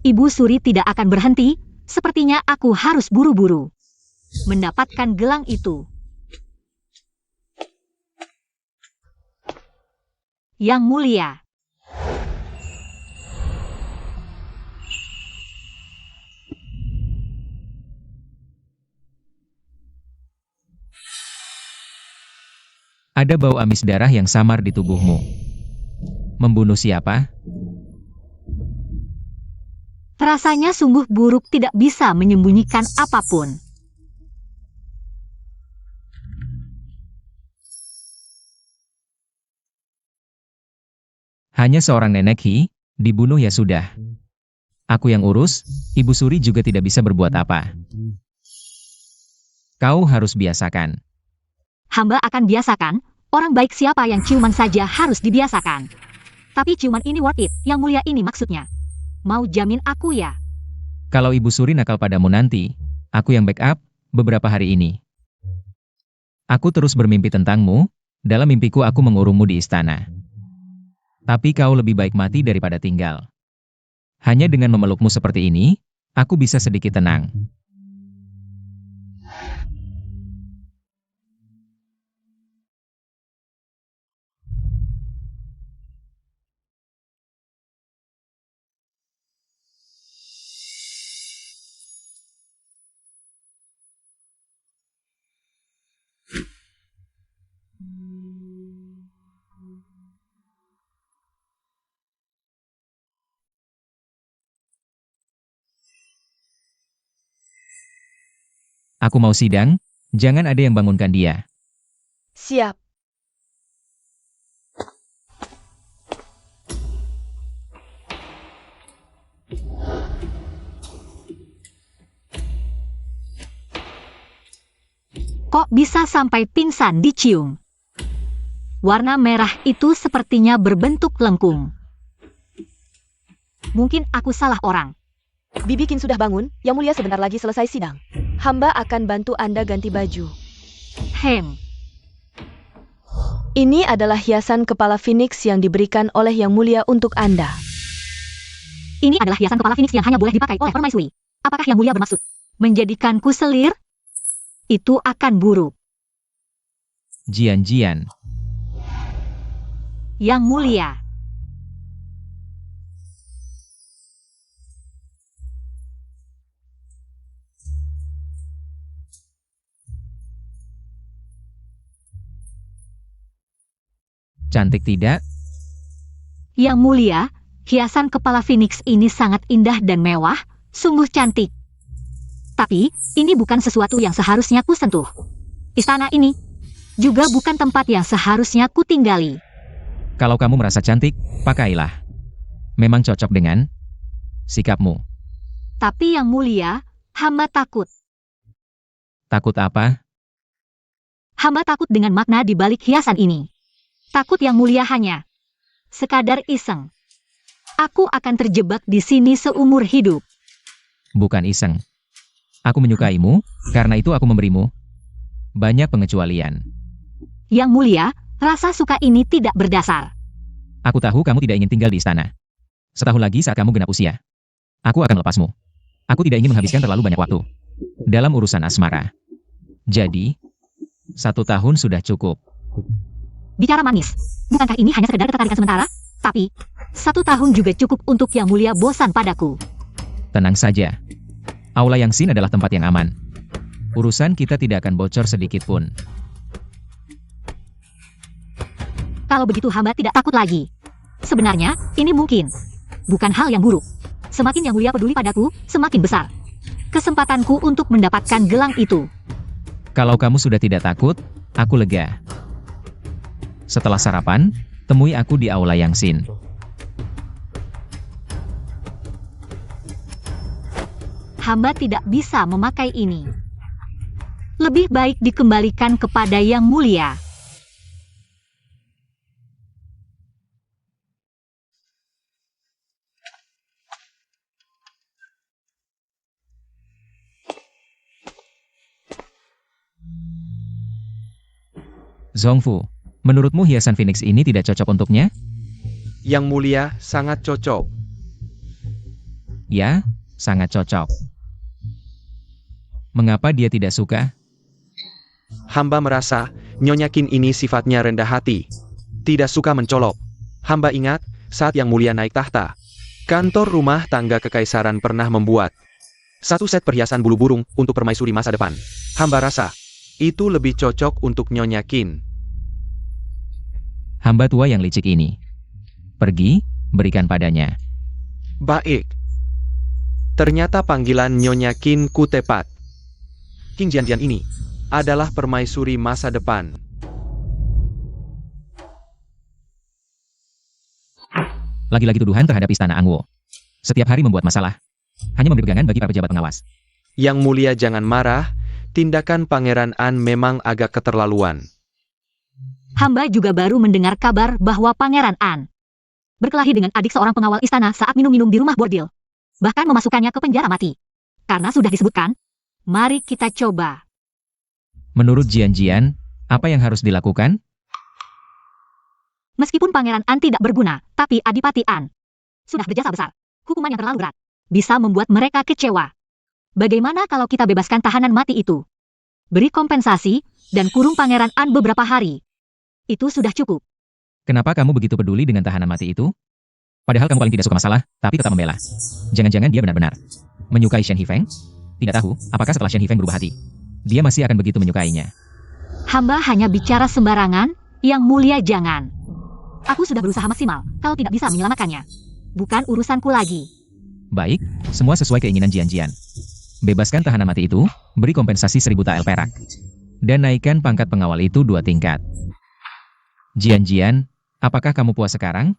Ibu Suri tidak akan berhenti, sepertinya aku harus buru-buru mendapatkan gelang itu. Yang mulia. Ada bau amis darah yang samar di tubuhmu. Membunuh siapa? Rasanya sungguh buruk tidak bisa menyembunyikan apapun. Hanya seorang Nenek Hi, dibunuh ya sudah. Aku yang urus, Ibu Suri juga tidak bisa berbuat apa. Kau harus biasakan. Hamba akan biasakan, orang baik siapa yang ciuman saja harus dibiasakan. Tapi ciuman ini worth it, yang mulia ini maksudnya. Mau jamin aku ya? Kalau Ibu Suri nakal padamu nanti, aku yang backup beberapa hari ini. Aku terus bermimpi tentangmu, Dalam mimpiku aku mengurungmu di istana. Tapi kau lebih baik mati daripada tinggal. Hanya dengan memelukmu seperti ini, aku bisa sedikit tenang. Aku mau sidang, jangan ada yang bangunkan dia. Siap. Kok bisa sampai pingsan dicium? Warna merah itu sepertinya berbentuk lengkung. Mungkin aku salah orang. Bibi Qin sudah bangun, Yang Mulia sebentar lagi selesai sidang. Hamba akan bantu Anda ganti baju. Hem, Ini adalah hiasan kepala Phoenix yang diberikan oleh Yang Mulia untuk Anda. ini adalah hiasan kepala Phoenix yang hanya boleh dipakai oleh permaisuri. Apakah Yang Mulia bermaksud menjadikanku selir? Itu akan buruk. Jian-jian. Yang Mulia. Cantik tidak? Yang Mulia, hiasan kepala Phoenix ini sangat indah dan mewah, sungguh cantik. Tapi, ini bukan sesuatu yang seharusnya ku sentuh. Istana ini juga bukan tempat yang seharusnya ku tinggali. Kalau kamu merasa cantik, pakailah. Memang cocok dengan sikapmu. Tapi Yang Mulia, hamba takut. Takut apa? Hamba takut dengan makna di balik hiasan ini. Takut Yang Mulia hanya sekadar iseng. Aku akan terjebak di sini seumur hidup. Bukan iseng. Aku menyukaimu, karena itu aku memberimu banyak pengecualian. Yang Mulia, rasa suka ini tidak berdasar. Aku tahu kamu tidak ingin tinggal di istana. Setahun lagi saat kamu genap usia, aku akan melepasmu. Aku tidak ingin menghabiskan terlalu banyak waktu dalam urusan asmara. Jadi, 1 tahun sudah cukup. Bicara manis, bukankah ini hanya sekedar ketertarikan sementara? Tapi, 1 tahun juga cukup untuk Yang Mulia bosan padaku. Tenang saja. Aula Yang Xin adalah tempat yang aman. Urusan kita tidak akan bocor sedikit pun. Kalau begitu hamba tidak takut lagi. Sebenarnya, ini mungkin bukan hal yang buruk. Semakin Yang Mulia peduli padaku, semakin besar kesempatanku untuk mendapatkan gelang itu. Kalau kamu sudah tidak takut, aku lega. Setelah sarapan, temui aku di Aula Yang Xin. Hamba tidak bisa memakai ini. Lebih baik dikembalikan kepada Yang Mulia. Zhongfu, menurutmu hiasan Phoenix ini tidak cocok untuknya? Yang Mulia sangat cocok. Ya, sangat cocok. Mengapa dia tidak suka? Hamba merasa, Nyonya Qin ini sifatnya rendah hati. Tidak suka mencolok. Hamba ingat, saat Yang Mulia naik tahta, kantor rumah tangga kekaisaran pernah membuat 1 set perhiasan bulu burung untuk permaisuri masa depan. Hamba rasa, itu lebih cocok untuk Nyonya Qin. Hamba tua yang licik ini. Pergi, berikan padanya. Baik. Ternyata panggilan Nyonya Qin ku tepat. King Jian-jian ini adalah permaisuri masa depan. Lagi-lagi tuduhan terhadap istana Angwo. Setiap hari membuat masalah. Hanya memberi pegangan bagi para pejabat pengawas. Yang Mulia jangan marah, tindakan Pangeran An memang agak keterlaluan. Hamba juga baru mendengar kabar bahwa Pangeran An berkelahi dengan adik seorang pengawal istana saat minum-minum di rumah bordil. Bahkan memasukkannya ke penjara mati. Karena sudah disebutkan, mari kita coba. Menurut Jian-jian, apa yang harus dilakukan? Meskipun Pangeran An tidak berguna, tapi Adipati An sudah berjasa besar. Hukuman yang terlalu berat bisa membuat mereka kecewa. Bagaimana kalau kita bebaskan tahanan mati itu? Beri kompensasi, dan kurung Pangeran An beberapa hari. Itu sudah cukup. Kenapa kamu begitu peduli dengan tahanan mati itu? Padahal kamu paling tidak suka masalah, tapi tetap membela. Jangan-jangan dia benar-benar menyukai Shen Hifeng? Tidak tahu, apakah setelah Shen Hifeng berubah hati, dia masih akan begitu menyukainya. Hamba hanya bicara sembarangan, yang mulia jangan. Aku sudah berusaha maksimal, kau tidak bisa menyelamatkannya. Bukan urusanku lagi. Baik, semua sesuai keinginan Jian-Jian. Bebaskan tahanan mati itu, beri kompensasi 1000 tael perak. Dan naikkan pangkat pengawal itu 2 tingkat. Jian-Jian, apakah kamu puas sekarang?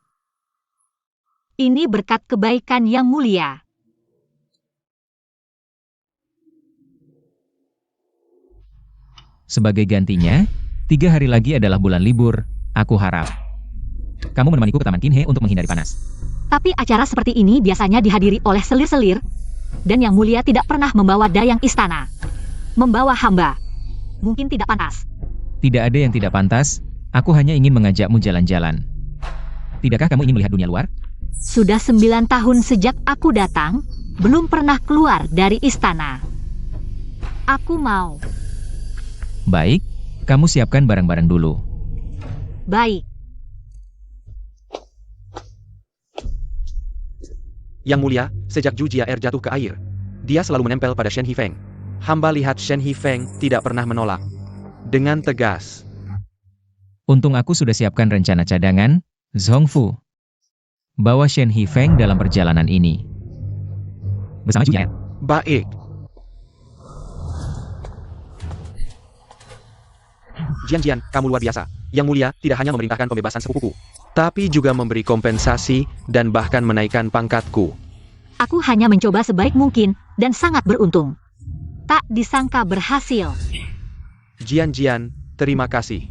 Ini berkat kebaikan yang mulia. Sebagai gantinya, 3 hari lagi adalah bulan libur, aku harap kamu menemaniku ke Taman Qinhe untuk menghindari panas. Tapi acara seperti ini biasanya dihadiri oleh selir-selir, dan yang mulia tidak pernah membawa dayang istana. Membawa hamba. Mungkin tidak pantas. Tidak ada yang tidak pantas, aku hanya ingin mengajakmu jalan-jalan. Tidakkah kamu ingin melihat dunia luar? Sudah 9 tahun sejak aku datang, belum pernah keluar dari istana. Aku mau. Baik, kamu siapkan barang-barang dulu. Baik. Yang mulia, sejak Zhu Jiaer jatuh ke air, dia selalu menempel pada Shen Hifeng. Hamba lihat Shen Hifeng tidak pernah menolak. Dengan tegas. Untung aku sudah siapkan rencana cadangan, Zhongfu. Bawa Shen Hifeng dalam perjalanan ini. Bersama Zhu Jiaer. Baik. Jian-Jian, kamu luar biasa. Yang mulia tidak hanya memerintahkan pembebasan sepupuku, tapi juga memberi kompensasi dan bahkan menaikkan pangkatku. Aku hanya mencoba sebaik mungkin dan sangat beruntung. Tak disangka berhasil. Jian-Jian, terima kasih.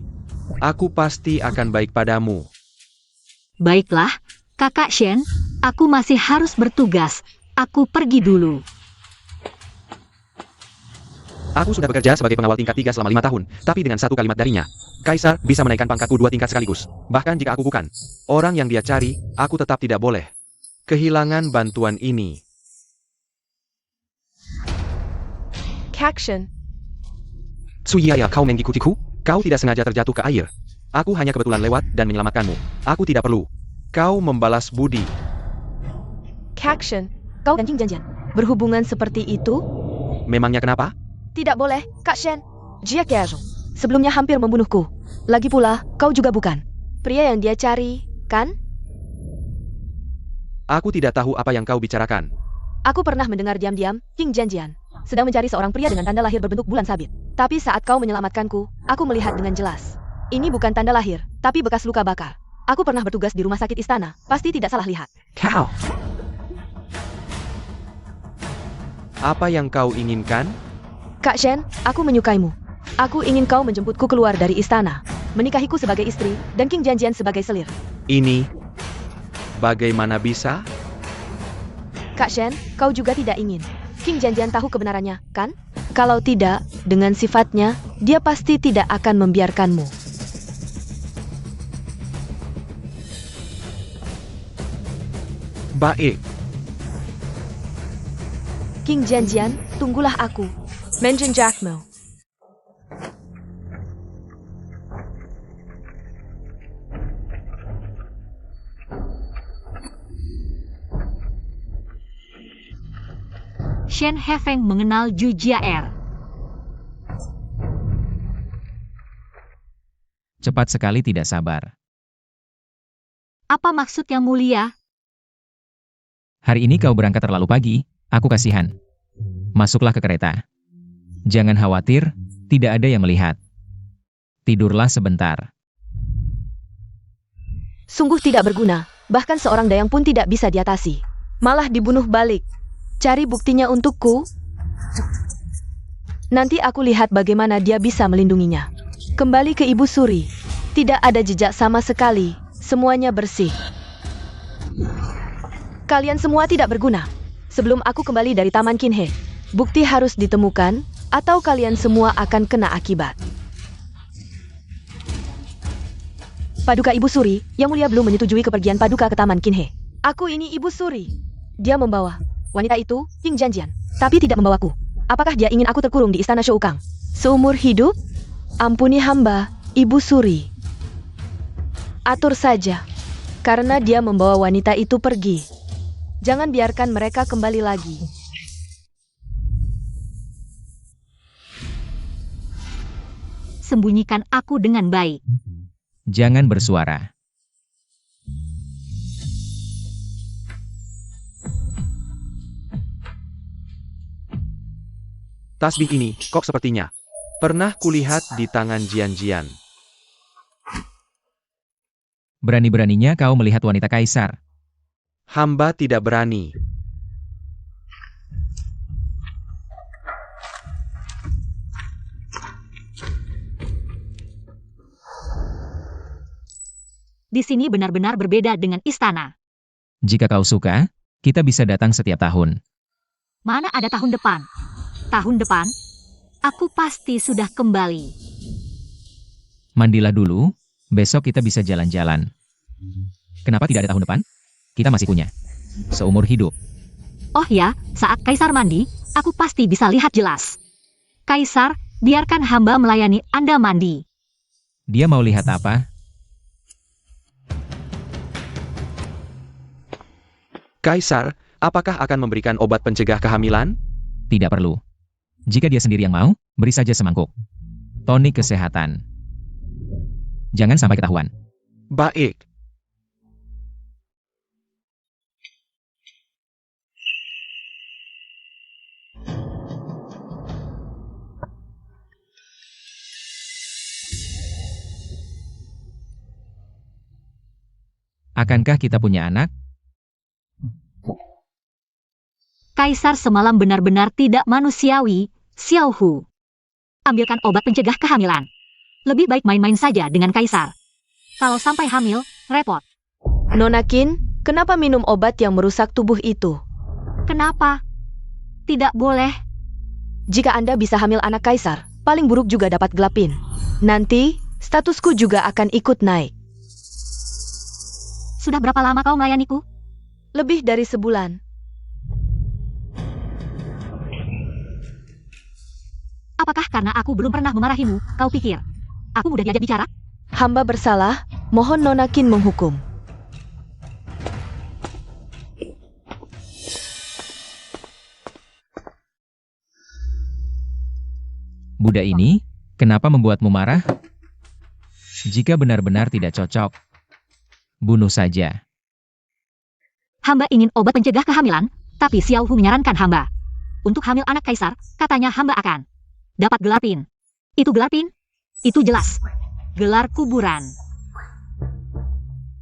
Aku pasti akan baik padamu. Baiklah, Kakak Shen, aku masih harus bertugas. Aku pergi dulu. Aku sudah bekerja sebagai pengawal tingkat 3 selama 5 tahun, tapi dengan satu kalimat darinya, Kaisar bisa menaikkan pangkatku 2 tingkat sekaligus. Bahkan jika aku bukan orang yang dia cari, aku tetap tidak boleh kehilangan bantuan ini. Kakshen, Tsuyaya, kau mengikutiku? Kau tidak sengaja terjatuh ke air. Aku hanya kebetulan lewat dan menyelamatkanmu. Aku tidak perlu kau membalas budi. Kakshen, kau dan King Jian-Jian berhubungan seperti itu? Memangnya kenapa? Tidak boleh, Kak Shen. Jia Keazong sebelumnya hampir membunuhku. Lagi pula, kau juga bukan pria yang dia cari, kan? Aku tidak tahu apa yang kau bicarakan. Aku pernah mendengar diam-diam, King Jian-Jian sedang mencari seorang pria dengan tanda lahir berbentuk bulan sabit. Tapi saat kau menyelamatkanku, aku melihat dengan jelas. Ini bukan tanda lahir, tapi bekas luka bakar. Aku pernah bertugas di rumah sakit istana, pasti tidak salah lihat. Kau. Apa yang kau inginkan? Kak Shen, aku menyukaimu. Aku ingin kau menjemputku keluar dari istana, menikahiku sebagai istri, dan King Jian-Jian sebagai selir. Ini bagaimana bisa? Kak Shen, kau juga tidak ingin King Jian-Jian tahu kebenarannya, kan? Kalau tidak, dengan sifatnya, dia pasti tidak akan membiarkanmu. Baik. King Jian-Jian, tunggulah aku. Menjin Jackmo. Shen Hifeng mengenal Zhu Jiaer. Cepat sekali tidak sabar. Apa maksud yang mulia? Hari ini kau berangkat terlalu pagi, aku kasihan. Masuklah ke kereta. Jangan khawatir, tidak ada yang melihat. Tidurlah sebentar. Sungguh tidak berguna, bahkan seorang dayang pun tidak bisa diatasi. Malah dibunuh balik. Cari buktinya untukku. Nanti aku lihat bagaimana dia bisa melindunginya. Kembali ke Ibu Suri. Tidak ada jejak sama sekali, semuanya bersih. Kalian semua tidak berguna. Sebelum aku kembali dari Taman Qinhe, bukti harus ditemukan, atau kalian semua akan kena akibat. Paduka Ibu Suri, Yang Mulia belum menyetujui kepergian Paduka ke Taman Kinhe. Aku ini Ibu Suri. Dia membawa wanita itu, Ying Janjian, tapi tidak membawaku. Apakah dia ingin aku terkurung di istana Shoukang seumur hidup? Ampuni hamba, Ibu Suri. Atur saja, karena dia membawa wanita itu pergi. Jangan biarkan mereka kembali lagi. Sembunyikan aku dengan baik. Jangan bersuara. Tasbih ini, kok sepertinya pernah kulihat di tangan Jian-Jian. Berani-beraninya kau melihat wanita kaisar. Hamba tidak berani. Di sini benar-benar berbeda dengan istana. Jika kau suka, kita bisa datang setiap tahun. Mana ada tahun depan? Tahun depan, aku pasti sudah kembali. Mandilah dulu, besok kita bisa jalan-jalan. Kenapa tidak ada tahun depan? Kita masih punya. Seumur hidup. Oh ya, saat Kaisar mandi, aku pasti bisa lihat jelas. Kaisar, biarkan hamba melayani Anda mandi. Dia mau lihat apa? Kaisar, apakah akan memberikan obat pencegah kehamilan? Tidak perlu. Jika dia sendiri yang mau, beri saja semangkuk. Tonik kesehatan. Jangan sampai ketahuan. Baik. Akankah kita punya anak? Kaisar semalam benar-benar tidak manusiawi, Xiao Hu. Ambilkan obat pencegah kehamilan. Lebih baik main-main saja dengan Kaisar. Kalau sampai hamil, repot. Nona Qin, kenapa minum obat yang merusak tubuh itu? Kenapa? Tidak boleh. Jika Anda bisa hamil anak Kaisar, paling buruk juga dapat gelapin. Nanti, statusku juga akan ikut naik. Sudah berapa lama kau melayaniku? Lebih dari sebulan. Apakah karena aku belum pernah memarahimu, kau pikir aku mudah diajak bicara? Hamba bersalah, mohon Nona Qin menghukum. Budak ini, kenapa membuatmu marah? Jika benar-benar tidak cocok, bunuh saja. Hamba ingin obat pencegah kehamilan, tapi Xiao Hu menyarankan hamba. Untuk hamil anak Kaisar, katanya hamba akan dapat gelar pin. Itu gelar pin? Itu jelas. Gelar kuburan.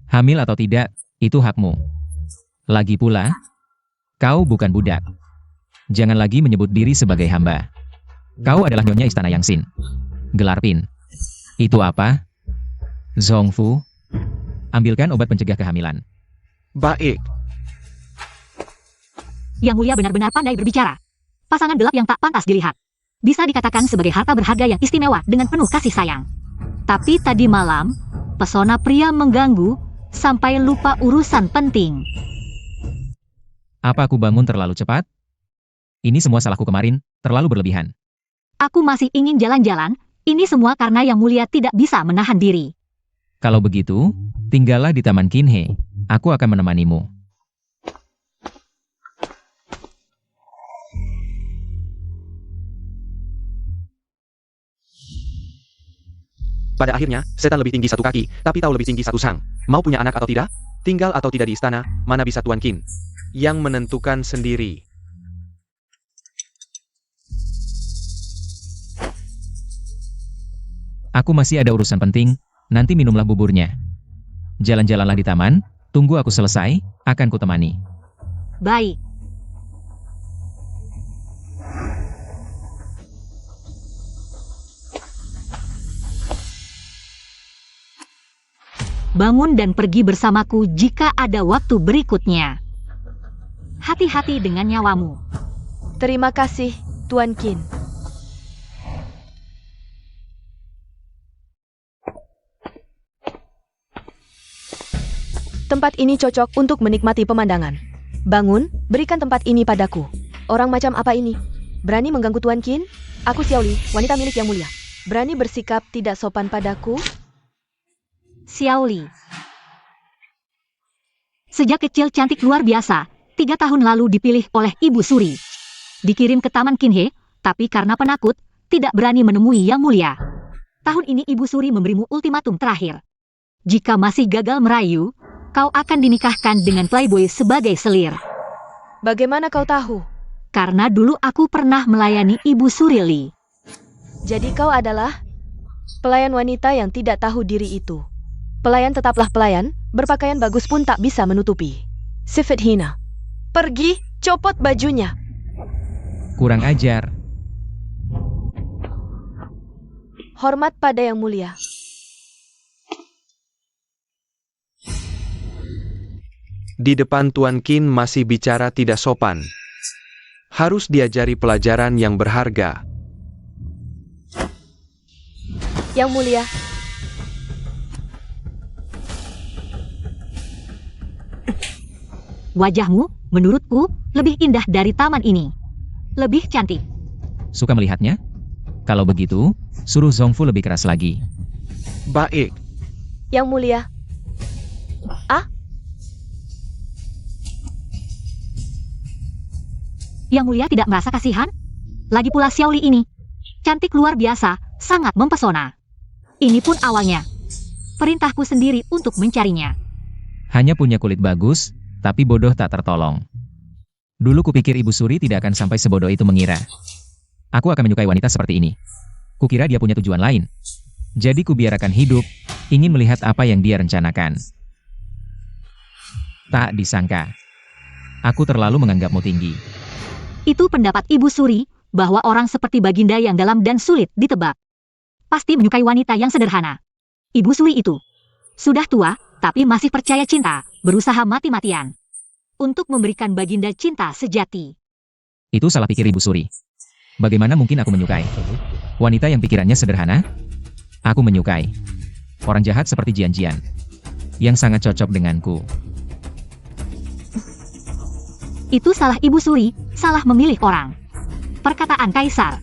Hamil atau tidak, itu hakmu. Lagi pula, kau bukan budak. Jangan lagi menyebut diri sebagai hamba. Kau adalah nyonya istana Yangxin. Gelar pin. Itu apa? Zhongfu, ambilkan obat pencegah kehamilan. Baik. Yang Mulia benar-benar pandai berbicara. Pasangan gelap yang tak pantas dilihat. Bisa dikatakan sebagai harta berharga yang istimewa dengan penuh kasih sayang. Tapi tadi malam, pesona pria mengganggu sampai lupa urusan penting. Apa aku bangun terlalu cepat? Ini semua salahku kemarin, terlalu berlebihan. Aku masih ingin jalan-jalan, ini semua karena Yang Mulia tidak bisa menahan diri. Kalau begitu, tinggallah di Taman Kinhe. Aku akan menemanimu. Pada akhirnya, setan lebih tinggi satu kaki, tapi tahu lebih tinggi satu sang. Mau punya anak atau tidak? Tinggal atau tidak di istana, mana bisa Tuan Qin yang menentukan sendiri. Aku masih ada urusan penting, nanti minumlah buburnya. Jalan-jalanlah di taman, tunggu aku selesai, akan kutemani. Baik. Bangun dan pergi bersamaku jika ada waktu berikutnya. Hati-hati dengan nyawamu. Terima kasih, Tuan Qin. Tempat ini cocok untuk menikmati pemandangan. Bangun, berikan tempat ini padaku. Orang macam apa ini? Berani mengganggu Tuan Qin? Aku Xiaoli, wanita milik Yang Mulia. Berani bersikap tidak sopan padaku? Xiaoli. Sejak kecil cantik luar biasa, 3 tahun lalu dipilih oleh Ibu Suri. Dikirim ke Taman Qinhe, tapi karena penakut, tidak berani menemui Yang Mulia. Tahun ini Ibu Suri memberimu ultimatum terakhir. Jika masih gagal merayu, kau akan dinikahkan dengan playboy sebagai selir. Bagaimana kau tahu? Karena dulu aku pernah melayani Ibu Surili. Jadi kau adalah pelayan wanita yang tidak tahu diri itu. Pelayan tetaplah pelayan, berpakaian bagus pun tak bisa menutupi sifat hina. Pergi, copot bajunya. Kurang ajar. Hormat pada Yang Mulia. Di depan Tuan Qin masih bicara tidak sopan. Harus diajari pelajaran yang berharga. Yang Mulia. Wajahmu, menurutku, lebih indah dari taman ini. Lebih cantik. Suka melihatnya? Kalau begitu, suruh Zhongfu lebih keras lagi. Baik. Yang Mulia. Yang Mulia tidak merasa kasihan? Lagi pula Xiaoli ini. Cantik luar biasa, sangat mempesona. Ini pun awalnya. Perintahku sendiri untuk mencarinya. Hanya punya kulit bagus, tapi bodoh tak tertolong. Dulu kupikir Ibu Suri tidak akan sampai sebodoh itu mengira. Aku akan menyukai wanita seperti ini. Kukira dia punya tujuan lain. Jadi kubiarkan hidup, ingin melihat apa yang dia rencanakan. Tak disangka. Aku terlalu menganggapmu tinggi. Itu pendapat Ibu Suri, bahwa orang seperti Baginda yang dalam dan sulit ditebak. Pasti menyukai wanita yang sederhana. Ibu Suri itu sudah tua, tapi masih percaya cinta, berusaha mati-matian untuk memberikan Baginda cinta sejati. Itu salah pikir Ibu Suri. Bagaimana mungkin aku menyukai wanita yang pikirannya sederhana? Aku menyukai orang jahat seperti Jian Jian, yang sangat cocok denganku. Itu salah Ibu Suri, salah memilih orang. Perkataan Kaisar.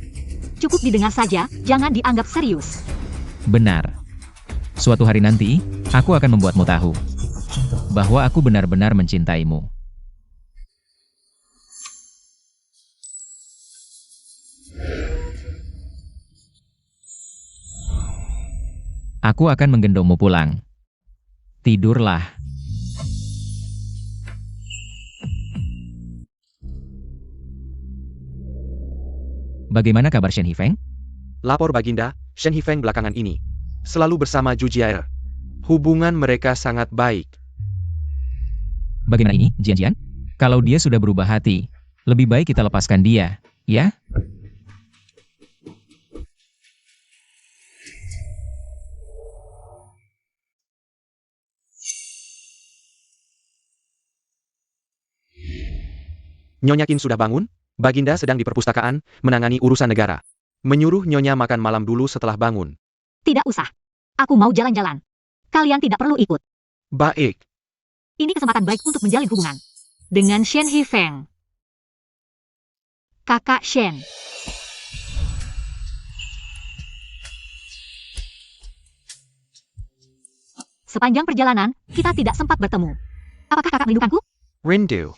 Cukup didengar saja, jangan dianggap serius. Benar. Suatu hari nanti, aku akan membuatmu tahu bahwa aku benar-benar mencintaimu. Aku akan menggendongmu pulang. Tidurlah. Bagaimana kabar Shen Hifeng? Lapor Baginda, Shen Hifeng belakangan ini selalu bersama Zhu Jiaer. Hubungan mereka sangat baik. Bagaimana ini, Jian Jian? Kalau dia sudah berubah hati, lebih baik kita lepaskan dia, ya? Nyonya Qin sudah bangun? Baginda sedang di perpustakaan, menangani urusan negara. Menyuruh Nyonya makan malam dulu setelah bangun. Tidak usah. Aku mau jalan-jalan. Kalian tidak perlu ikut. Baik. Ini kesempatan baik untuk menjalin hubungan dengan Shen Hifeng. Kakak Shen. Sepanjang perjalanan, kita tidak sempat bertemu. Apakah kakak merindukanku? Rindu.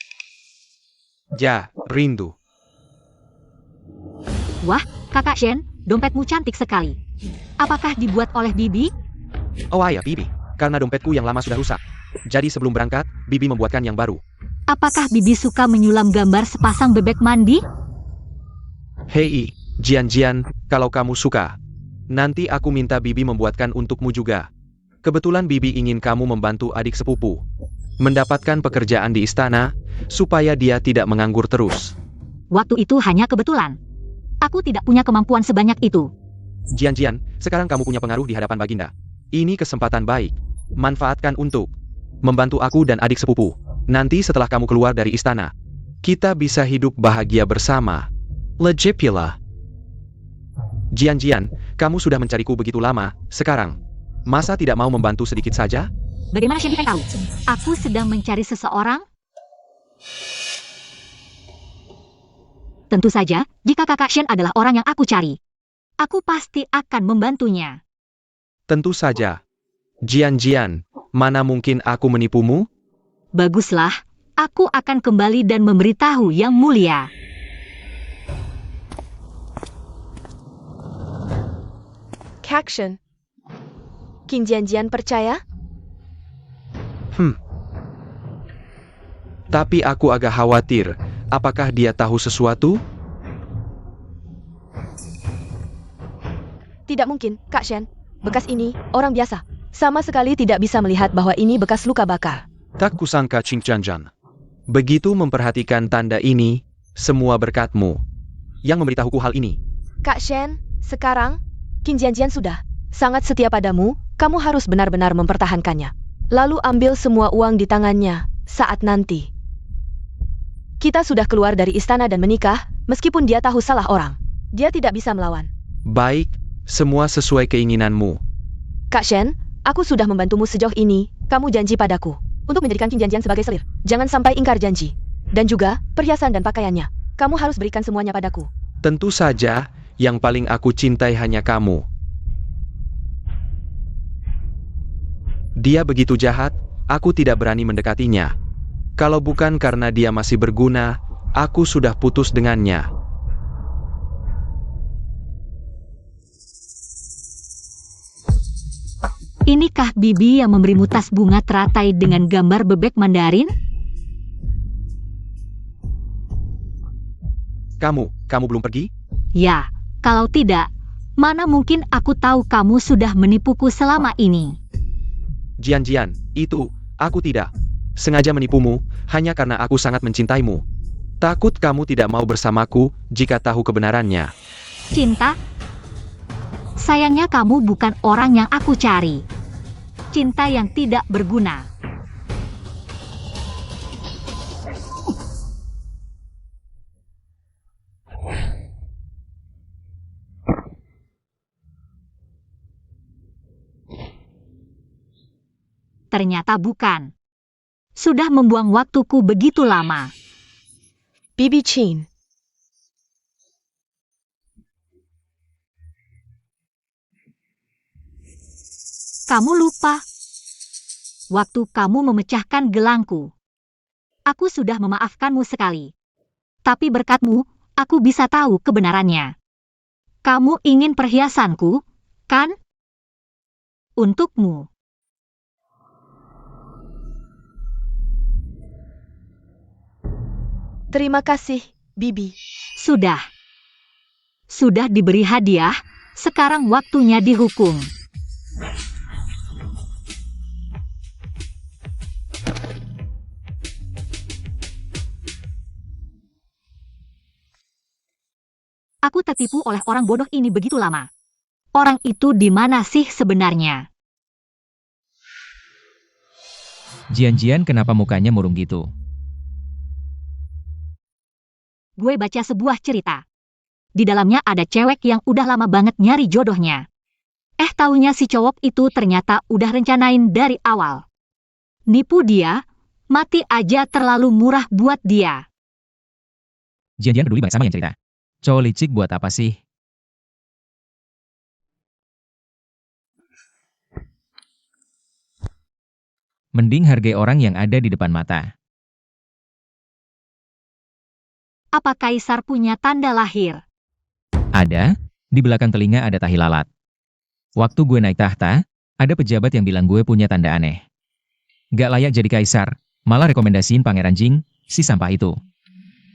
Ja, rindu. Wah, kakak Shen, dompetmu cantik sekali. Apakah dibuat oleh Bibi? Oh iya, Bibi. Karena dompetku yang lama sudah rusak. Jadi sebelum berangkat, Bibi membuatkan yang baru. Apakah Bibi suka menyulam gambar sepasang bebek mandi? Hei, Jian Jian, kalau kamu suka, nanti aku minta Bibi membuatkan untukmu juga. Kebetulan Bibi ingin kamu membantu adik sepupu mendapatkan pekerjaan di istana, supaya dia tidak menganggur terus. Waktu itu hanya kebetulan. Aku tidak punya kemampuan sebanyak itu. Jian Jian, sekarang kamu punya pengaruh di hadapan Baginda. Ini kesempatan baik. Manfaatkan untuk membantu aku dan adik sepupu. Nanti setelah kamu keluar dari istana, kita bisa hidup bahagia bersama. Legipula. Jian Jian, kamu sudah mencariku begitu lama, sekarang masa tidak mau membantu sedikit saja? Bagaimana Shen tahu? Aku sedang mencari seseorang? Tentu saja, jika kakak Shen adalah orang yang aku cari, aku pasti akan membantunya. Tentu saja. Jian, mana mungkin aku menipumu? Baguslah, aku akan kembali dan memberitahu Yang Mulia. Kakshen. Qin Jian percaya? Tapi aku agak khawatir. Apakah dia tahu sesuatu? Tidak mungkin, Kak Shen. Bekas ini, orang biasa. Sama sekali tidak bisa melihat bahwa ini bekas luka bakar. Tak kusangka Qing Jian. Begitu memperhatikan tanda ini, semua berkatmu yang memberitahuku hal ini. Kak Shen, sekarang, Qin Jian sudah sangat setia padamu, kamu harus benar-benar mempertahankannya. Lalu ambil semua uang di tangannya, saat nanti kita sudah keluar dari istana dan menikah, meskipun dia tahu salah orang. Dia tidak bisa melawan. Baik, semua sesuai keinginanmu. Kak Shen, aku sudah membantumu sejauh ini, kamu janji padaku untuk menjadikan Qin Jian sebagai selir. Jangan sampai ingkar janji. Dan juga, perhiasan dan pakaiannya. Kamu harus berikan semuanya padaku. Tentu saja, yang paling aku cintai hanya kamu. Dia begitu jahat, aku tidak berani mendekatinya. Kalau bukan karena dia masih berguna, aku sudah putus dengannya. Inikah Bibi yang memberimu tas bunga teratai dengan gambar bebek Mandarin? Kamu belum pergi? Ya, kalau tidak, mana mungkin aku tahu kamu sudah menipuku selama ini. Jian, itu, aku tidak sengaja menipumu, hanya karena aku sangat mencintaimu. Takut kamu tidak mau bersamaku, jika tahu kebenarannya. Cinta? Sayangnya kamu bukan orang yang aku cari. Cinta yang tidak berguna. Ternyata bukan. Sudah membuang waktuku begitu lama. Bibi Qin. Kamu lupa. Waktu kamu memecahkan gelangku. Aku sudah memaafkanmu sekali. Tapi berkatmu, aku bisa tahu kebenarannya. Kamu ingin perhiasanku, kan? Untukmu. Terima kasih, Bibi. Sudah. Sudah diberi hadiah, sekarang waktunya dihukum. Aku tertipu oleh orang bodoh ini begitu lama. Orang itu di mana sih sebenarnya? Jian kenapa mukanya murung gitu? Gue baca sebuah cerita. Di dalamnya ada cewek yang udah lama banget nyari jodohnya. Taunya si cowok itu ternyata udah rencanain dari awal. Nipu dia, mati aja terlalu murah buat dia. Jian peduli banget sama yang cerita. Cowok licik buat apa sih? Mending hargai orang yang ada di depan mata. Apa kaisar punya tanda lahir? Ada, di belakang telinga ada tahi lalat. Waktu gue naik tahta, ada pejabat yang bilang gue punya tanda aneh. Gak layak jadi kaisar, malah rekomendasiin Pangeran Jing, si sampah itu.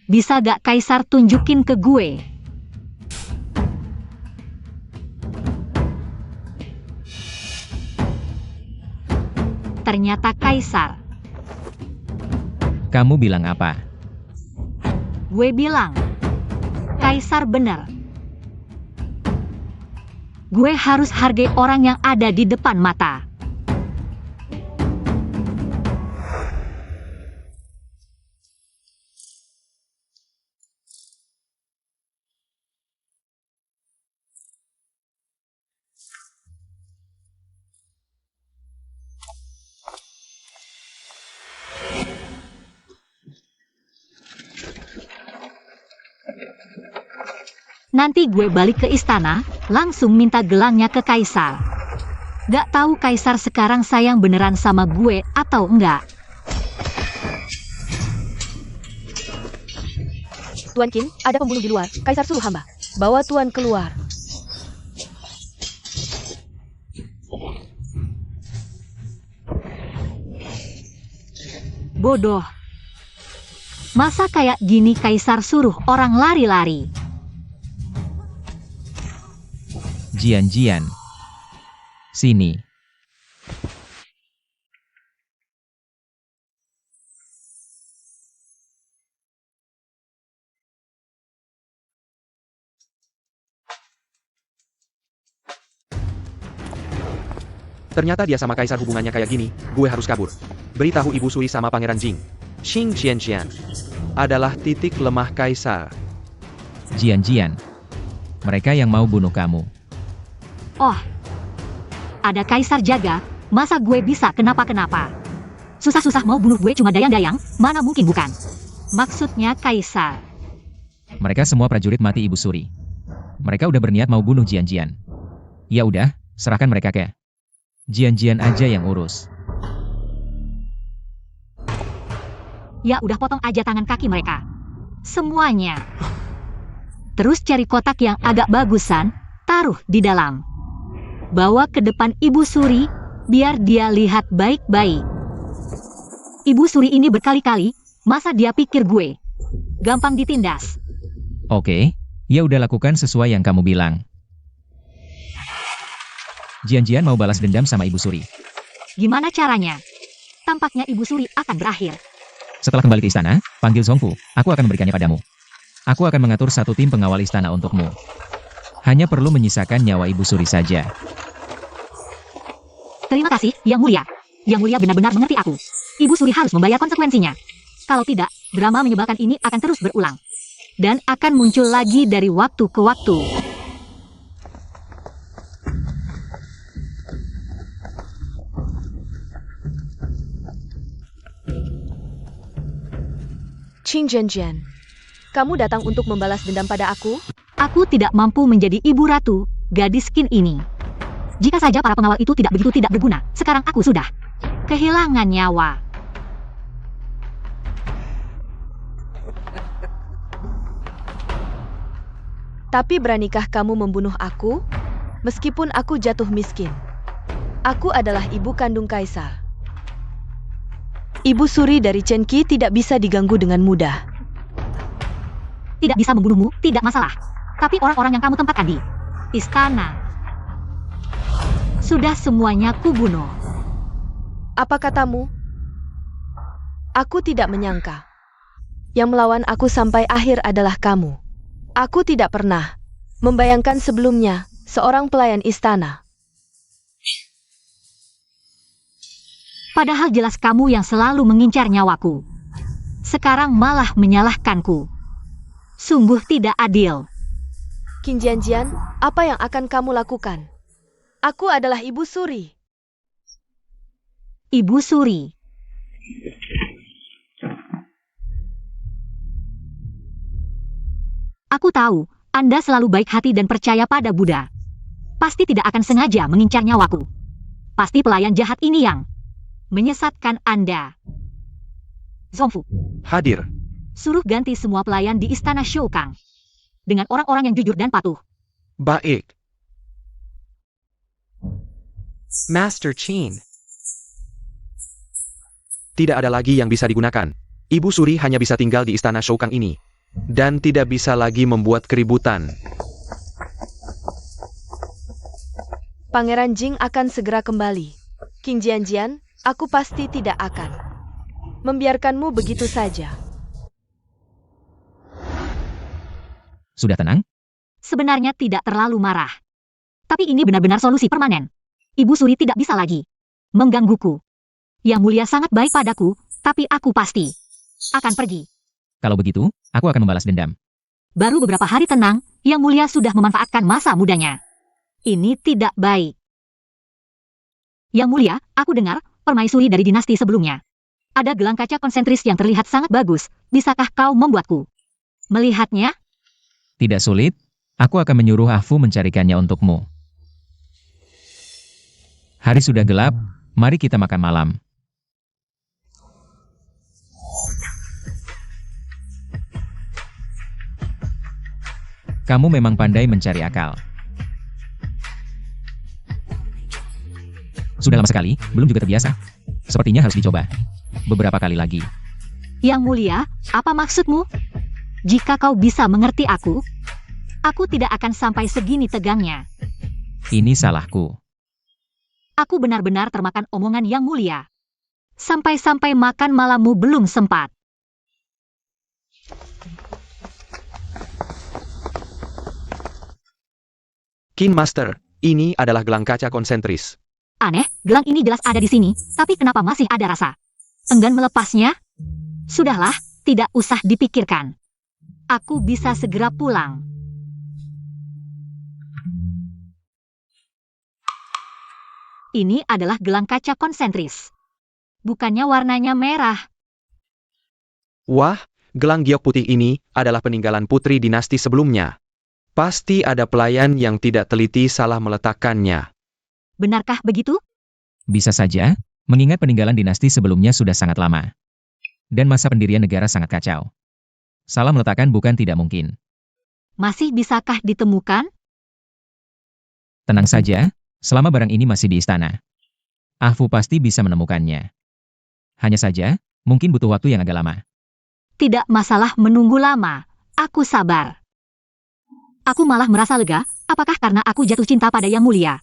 Bisa gak kaisar tunjukin ke gue? Ternyata kaisar. Kamu bilang apa? Gue bilang, kaisar bener. Gue harus hargai orang yang ada di depan mata. Nanti gue balik ke istana, langsung minta gelangnya ke kaisar. Gak tahu kaisar sekarang sayang beneran sama gue atau enggak. Tuan Qin, ada pembunuh di luar. Kaisar suruh hamba. Bawa Tuan keluar. Bodoh. Masa kayak gini kaisar suruh orang lari-lari? Jian. Sini. Ternyata dia sama kaisar hubungannya kayak gini, gue harus kabur. Beritahu Ibu Suri sama Pangeran Jing. Xing Qianqian adalah titik lemah kaisar. Jian. Mereka yang mau bunuh kamu. Oh, ada kaisar jaga, masa gue bisa kenapa-kenapa? Susah-susah mau bunuh gue cuma dayang-dayang, mana mungkin bukan? Maksudnya kaisar. Mereka semua prajurit mati Ibu Suri. Mereka udah berniat mau bunuh Jian. Ya udah, serahkan mereka ke Jian aja yang urus. Ya udah potong aja tangan kaki mereka. Semuanya. Terus cari kotak yang agak bagusan, taruh di dalam. Bawa ke depan Ibu Suri, biar dia lihat baik-baik. Ibu Suri ini berkali-kali, masa dia pikir gue gampang ditindas? Oke, ya udah lakukan sesuai yang kamu bilang. Jian mau balas dendam sama Ibu Suri. Gimana caranya? Tampaknya Ibu Suri akan berakhir. Setelah kembali ke istana, panggil Zongfu, aku akan memberikannya padamu. Aku akan mengatur satu tim pengawal istana untukmu. Hanya perlu menyisakan nyawa Ibu Suri saja. Terima kasih, Yang Mulia. Yang Mulia benar-benar mengerti aku. Ibu Suri harus membayar konsekuensinya. Kalau tidak, drama menyebalkan ini akan terus berulang. Dan akan muncul lagi dari waktu ke waktu. Qing Jian, kamu datang untuk membalas dendam pada aku? Aku tidak mampu menjadi ibu ratu, gadis Qin ini. Jika saja para pengawal itu tidak begitu tidak berguna, sekarang aku sudah kehilangan nyawa. Tapi beranikah kamu membunuh aku? Meskipun aku jatuh miskin. Aku adalah ibu kandung kaisar. Ibu Suri dari Chen Qi tidak bisa diganggu dengan mudah. Tidak bisa membunuhmu, tidak masalah. Tapi orang-orang yang kamu tempatkan di istana, sudah semuanya kubunuh. Apa katamu? Aku tidak menyangka. Yang melawan aku sampai akhir adalah kamu. Aku tidak pernah membayangkan sebelumnya seorang pelayan istana. Padahal jelas kamu yang selalu mengincar nyawaku. Sekarang malah menyalahkanku. Sungguh tidak adil. Qin Jian, apa yang akan kamu lakukan? Aku adalah Ibu Suri. Ibu Suri. Aku tahu, Anda selalu baik hati dan percaya pada Buddha. Pasti tidak akan sengaja mengincar nyawaku. Pasti pelayan jahat ini yang menyesatkan Anda. Zongfu, Hadir. suruh ganti semua pelayan di istana Shoukang dengan orang-orang yang jujur dan patuh. Baik. Master Qin. Tidak ada lagi yang bisa digunakan. Ibu Suri hanya bisa tinggal di istana Shoukang ini. Dan tidak bisa lagi membuat keributan. Pangeran Jing akan segera kembali. Qin Jian, aku pasti tidak akan membiarkanmu begitu saja. Sudah tenang? Sebenarnya tidak terlalu marah. Tapi ini benar-benar solusi permanen. Ibu Suri tidak bisa lagi menggangguku. Yang Mulia sangat baik padaku, tapi aku pasti akan pergi. Kalau begitu, aku akan membalas dendam. Baru beberapa hari tenang, Yang Mulia sudah memanfaatkan masa mudanya. Ini tidak baik. Yang Mulia, aku dengar permaisuri dari dinasti sebelumnya. Ada gelang kaca konsentris yang terlihat sangat bagus. Bisakah kau membuatku melihatnya? Tidak sulit, Aku akan menyuruh Ah Fu mencarikannya untukmu. Hari sudah gelap, mari kita makan malam. Kamu memang pandai mencari akal. Sudah lama sekali, belum juga terbiasa. Sepertinya harus dicoba. Beberapa kali lagi. Yang Mulia, apa maksudmu? Jika kau bisa mengerti aku tidak akan sampai segini tegangnya. Ini salahku. Aku benar-benar termakan omongan Yang Mulia. Sampai-sampai makan malammu belum sempat. Kin Master, ini adalah gelang kaca konsentris. Aneh, gelang ini jelas ada di sini, tapi kenapa masih ada rasa enggan melepasnya? Sudahlah, tidak usah dipikirkan. Aku bisa segera pulang. Ini adalah gelang kaca konsentris. Bukannya warnanya merah. Wah, gelang giok putih ini adalah peninggalan putri dinasti sebelumnya. Pasti ada pelayan yang tidak teliti salah meletakkannya. Benarkah begitu? Bisa saja, mengingat peninggalan dinasti sebelumnya sudah sangat lama. Dan masa pendirian negara sangat kacau. Salah meletakkan bukan tidak mungkin. Masih bisakah ditemukan? Tenang saja, selama barang ini masih di istana. Ah Fu pasti bisa menemukannya. Hanya saja, mungkin butuh waktu yang agak lama. Tidak masalah menunggu lama. Aku sabar. Aku malah merasa lega, apakah karena aku jatuh cinta pada Yang Mulia?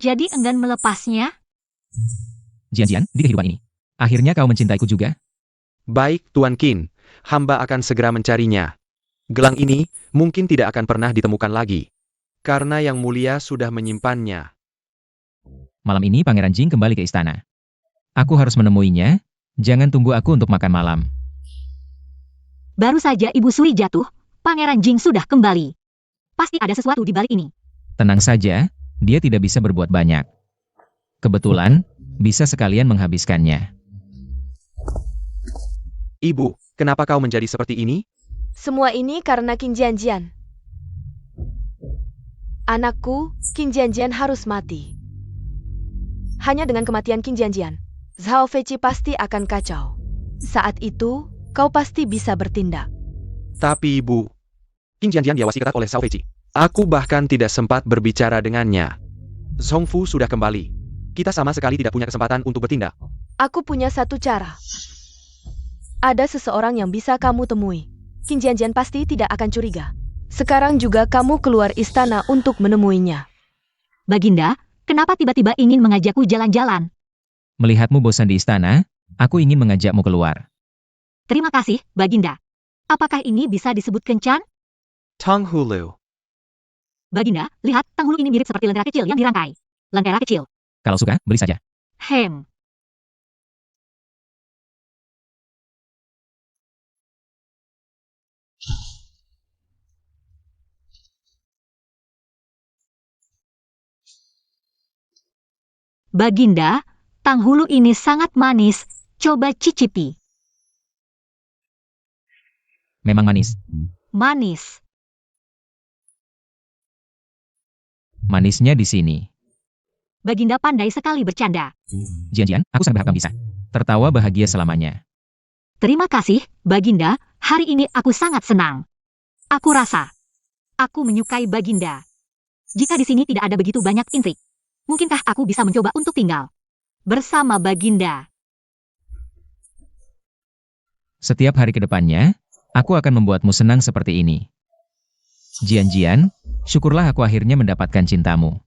Jadi enggan melepasnya? Jian-jian, di kehidupan ini. Akhirnya kau mencintaiku juga? Baik, Tuan Qin, hamba akan segera mencarinya. Gelang ini mungkin tidak akan pernah ditemukan lagi. Karena Yang Mulia sudah menyimpannya. Malam ini Pangeran Jing kembali ke istana. Aku harus menemuinya, jangan tunggu aku untuk makan malam. Baru saja Ibu Suri jatuh, Pangeran Jing sudah kembali. Pasti ada sesuatu di balik ini. Tenang saja, dia tidak bisa berbuat banyak. Kebetulan, bisa sekalian menghabiskannya. Ibu, kenapa kau menjadi seperti ini? Semua ini karena Qin Jianjian. Anakku, Qin Jianjian harus mati. Hanya dengan kematian Qin Jianjian, Zhao Feiqi pasti akan kacau. Saat itu, kau pasti bisa bertindak. Tapi Ibu, Qin Jianjian diawasi ketat oleh Zhao Feiqi. Aku bahkan tidak sempat berbicara dengannya. Zhongfu sudah kembali. Kita sama sekali tidak punya kesempatan untuk bertindak. Aku punya satu cara. Ada seseorang yang bisa kamu temui. Qin Jianjian pasti tidak akan curiga. Sekarang juga kamu keluar istana untuk menemuinya. Baginda, kenapa tiba-tiba ingin mengajakku jalan-jalan? Melihatmu bosan di istana, aku ingin mengajakmu keluar. Terima kasih, Baginda. Apakah ini bisa disebut kencan? Tang Hulu. Baginda, lihat, tanghulu ini mirip seperti lentera kecil yang dirangkai. Lentera kecil. Kalau suka, beli saja. Hem. Baginda, tanghulu ini sangat manis. Coba cicipi. Memang manis. Manis. Manisnya di sini. Baginda pandai sekali bercanda. Jian-jian, aku sangat berharap kamu bisa tertawa bahagia selamanya. Terima kasih, Baginda. Hari ini aku sangat senang. Aku rasa aku menyukai Baginda. Jika di sini tidak ada begitu banyak intrik, mungkinkah aku bisa mencoba untuk tinggal bersama Baginda? Setiap hari ke depannya, aku akan membuatmu senang seperti ini. Jian-jian, syukurlah aku akhirnya mendapatkan cintamu.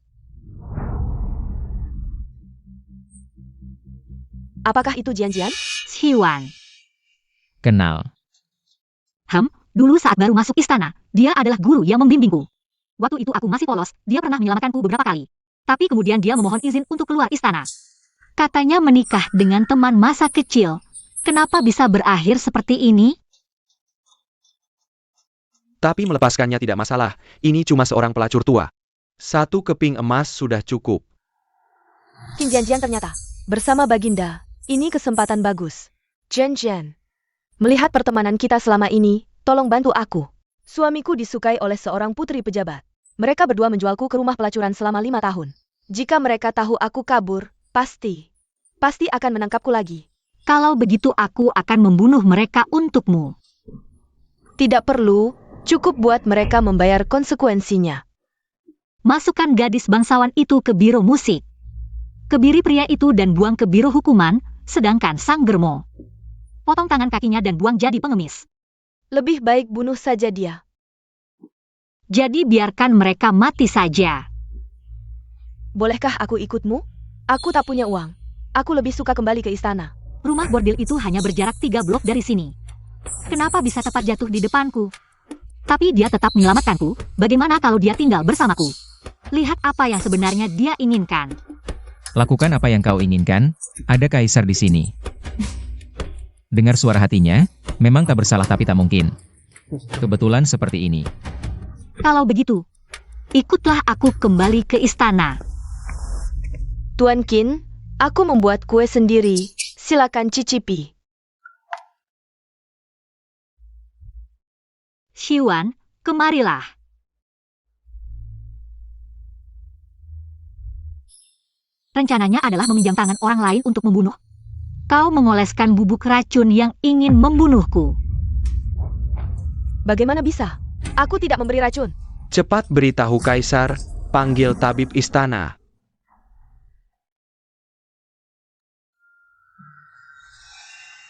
Apakah itu Jianjian? Xiwan. Kenal. Dulu saat baru masuk istana, dia adalah guru yang membimbingku. Waktu itu aku masih polos, dia pernah menyelamatkanku beberapa kali. Tapi kemudian dia memohon izin untuk keluar istana. Katanya menikah dengan teman masa kecil. Kenapa bisa berakhir seperti ini? Tapi melepaskannya tidak masalah, ini cuma seorang pelacur tua. 1 keping emas sudah cukup. Qin Jianjian ternyata bersama Baginda. Ini kesempatan bagus. Jianjian, melihat pertemanan kita selama ini, tolong bantu aku. Suamiku disukai oleh seorang putri pejabat. Mereka berdua menjualku ke rumah pelacuran selama 5 tahun. Jika mereka tahu aku kabur, pasti akan menangkapku lagi. Kalau begitu aku akan membunuh mereka untukmu. Tidak perlu, cukup buat mereka membayar konsekuensinya. Masukkan gadis bangsawan itu ke biro musik. Kebiri pria itu dan buang ke biro hukuman, sedangkan sang germo. Potong tangan kakinya dan buang jadi pengemis. Lebih baik bunuh saja dia. Jadi biarkan mereka mati saja. Bolehkah aku ikutmu? Aku tak punya uang. Aku lebih suka kembali ke istana. Rumah bordil itu hanya berjarak 3 blok dari sini. Kenapa bisa tepat jatuh di depanku? Tapi dia tetap menyelamatkanku. Bagaimana kalau dia tinggal bersamaku? Lihat apa yang sebenarnya dia inginkan. Lakukan apa yang kau inginkan, ada kaisar di sini. Dengar suara hatinya, memang tak bersalah tapi tak mungkin. Kebetulan seperti ini. Kalau begitu, ikutlah aku kembali ke istana. Tuan Qin, aku membuat kue sendiri. Silakan cicipi. Xiwan, kemarilah. Rencananya adalah meminjam tangan orang lain untuk membunuh. Kau mengoleskan bubuk racun yang ingin membunuhku. Bagaimana bisa? Aku tidak memberi racun. Cepat beritahu kaisar, panggil tabib istana.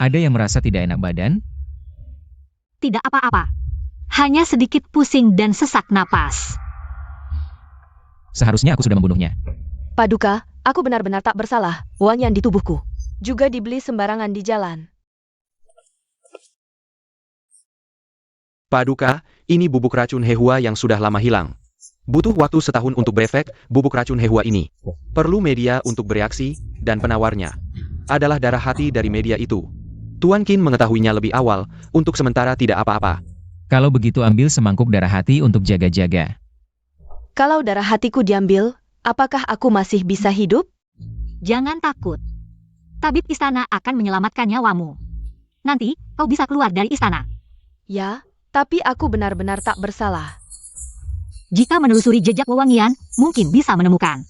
Ada yang merasa tidak enak badan? Tidak apa-apa. Hanya sedikit pusing dan sesak napas. Seharusnya aku sudah membunuhnya. Paduka, aku benar-benar tak bersalah. Wangian di tubuhku juga dibeli sembarangan di jalan. Paduka, ini bubuk racun Hehua yang sudah lama hilang. Butuh waktu setahun untuk berefek, bubuk racun Hehua ini. Perlu media untuk bereaksi, dan penawarnya adalah darah hati dari media itu. Tuan Qin mengetahuinya lebih awal, untuk sementara tidak apa-apa. Kalau begitu ambil semangkuk darah hati untuk jaga-jaga. Kalau darah hatiku diambil, apakah aku masih bisa hidup? Jangan takut. Tabib istana akan menyelamatkan nyawamu. Nanti, kau bisa keluar dari istana. Ya, tapi aku benar-benar tak bersalah. Jika menelusuri jejak wewangian, mungkin bisa menemukan.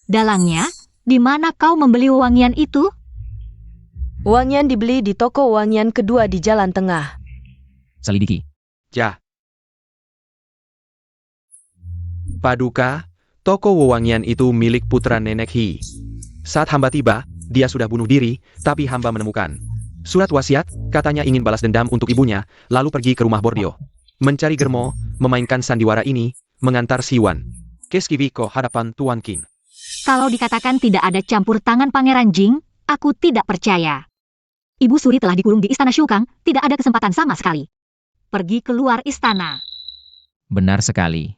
Dalangnya, di mana kau membeli wewangian itu? Wangian dibeli di toko wangian kedua di jalan tengah. Selidiki. Ya. Paduka, toko wewangian itu milik putra nenek Hi. Saat hamba tiba, dia sudah bunuh diri, tapi hamba menemukan surat wasiat, katanya ingin balas dendam untuk ibunya, lalu pergi ke rumah Bordio. Mencari Germo, memainkan sandiwara ini, mengantar Xiwan ke Skiviko hadapan Tuan Qin. Kalau dikatakan tidak ada campur tangan Pangeran Jing, aku tidak percaya. Ibu Suri telah dikurung di istana Shukang, tidak ada kesempatan sama sekali. Pergi keluar istana. Benar sekali.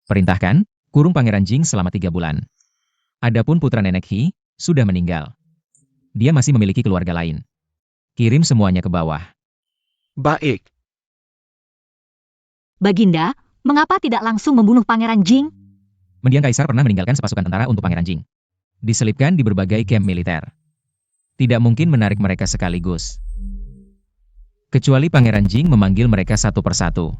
Perintahkan, kurung Pangeran Jing selama 3 bulan. Adapun putra nenek Hi, sudah meninggal. Dia masih memiliki keluarga lain. Kirim semuanya ke bawah. Baik. Baginda, mengapa tidak langsung membunuh Pangeran Jing? Mendiang Kaisar pernah meninggalkan sepasukan tentara untuk Pangeran Jing. Diselipkan di berbagai kamp militer. Tidak mungkin menarik mereka sekaligus. Kecuali Pangeran Jing memanggil mereka satu persatu.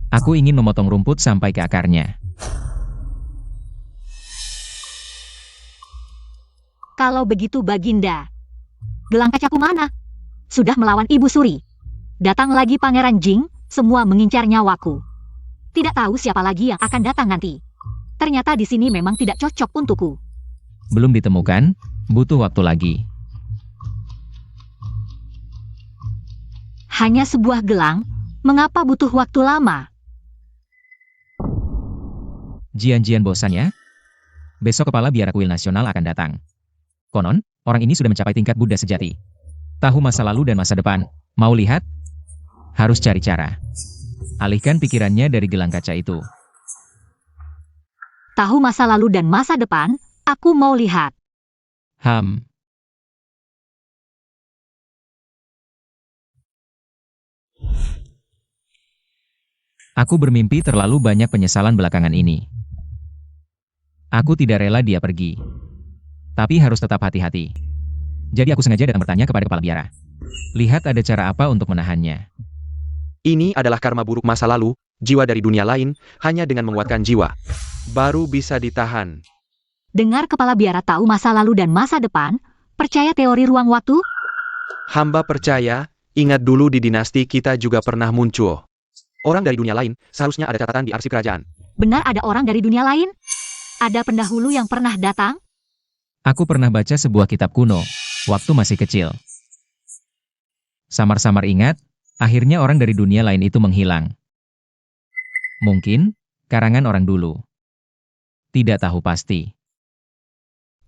Aku ingin memotong rumput sampai ke akarnya. Kalau begitu Baginda, gelang kacaku mana? Sudah melawan Ibu Suri. Datang lagi Pangeran Jing, semua mengincar nyawaku. Tidak tahu siapa lagi yang akan datang nanti. Ternyata di sini memang tidak cocok untukku. Belum ditemukan, butuh waktu lagi. Hanya sebuah gelang, mengapa butuh waktu lama? Jian-jian bosan ya? Besok kepala biara kuil nasional akan datang. Konon, orang ini sudah mencapai tingkat Buddha sejati. Tahu masa lalu dan masa depan. Mau lihat? Harus cari cara. Alihkan pikirannya dari gelang kaca itu. Tahu masa lalu dan masa depan, aku mau lihat. Aku bermimpi terlalu banyak penyesalan belakangan ini. Aku tidak rela dia pergi. Tapi harus tetap hati-hati. Jadi aku sengaja datang bertanya kepada kepala biara. Lihat ada cara apa untuk menahannya. Ini adalah karma buruk masa lalu, jiwa dari dunia lain, hanya dengan menguatkan jiwa. Baru bisa ditahan. Dengar kepala biara tahu masa lalu dan masa depan, percaya teori ruang waktu? Hamba percaya, ingat dulu di dinasti kita juga pernah muncul. Orang dari dunia lain, seharusnya ada catatan di arsip kerajaan. Benar ada orang dari dunia lain? Ada pendahulu yang pernah datang? Aku pernah baca sebuah kitab kuno, waktu masih kecil. Samar-samar ingat, akhirnya orang dari dunia lain itu menghilang. Mungkin, karangan orang dulu. Tidak tahu pasti.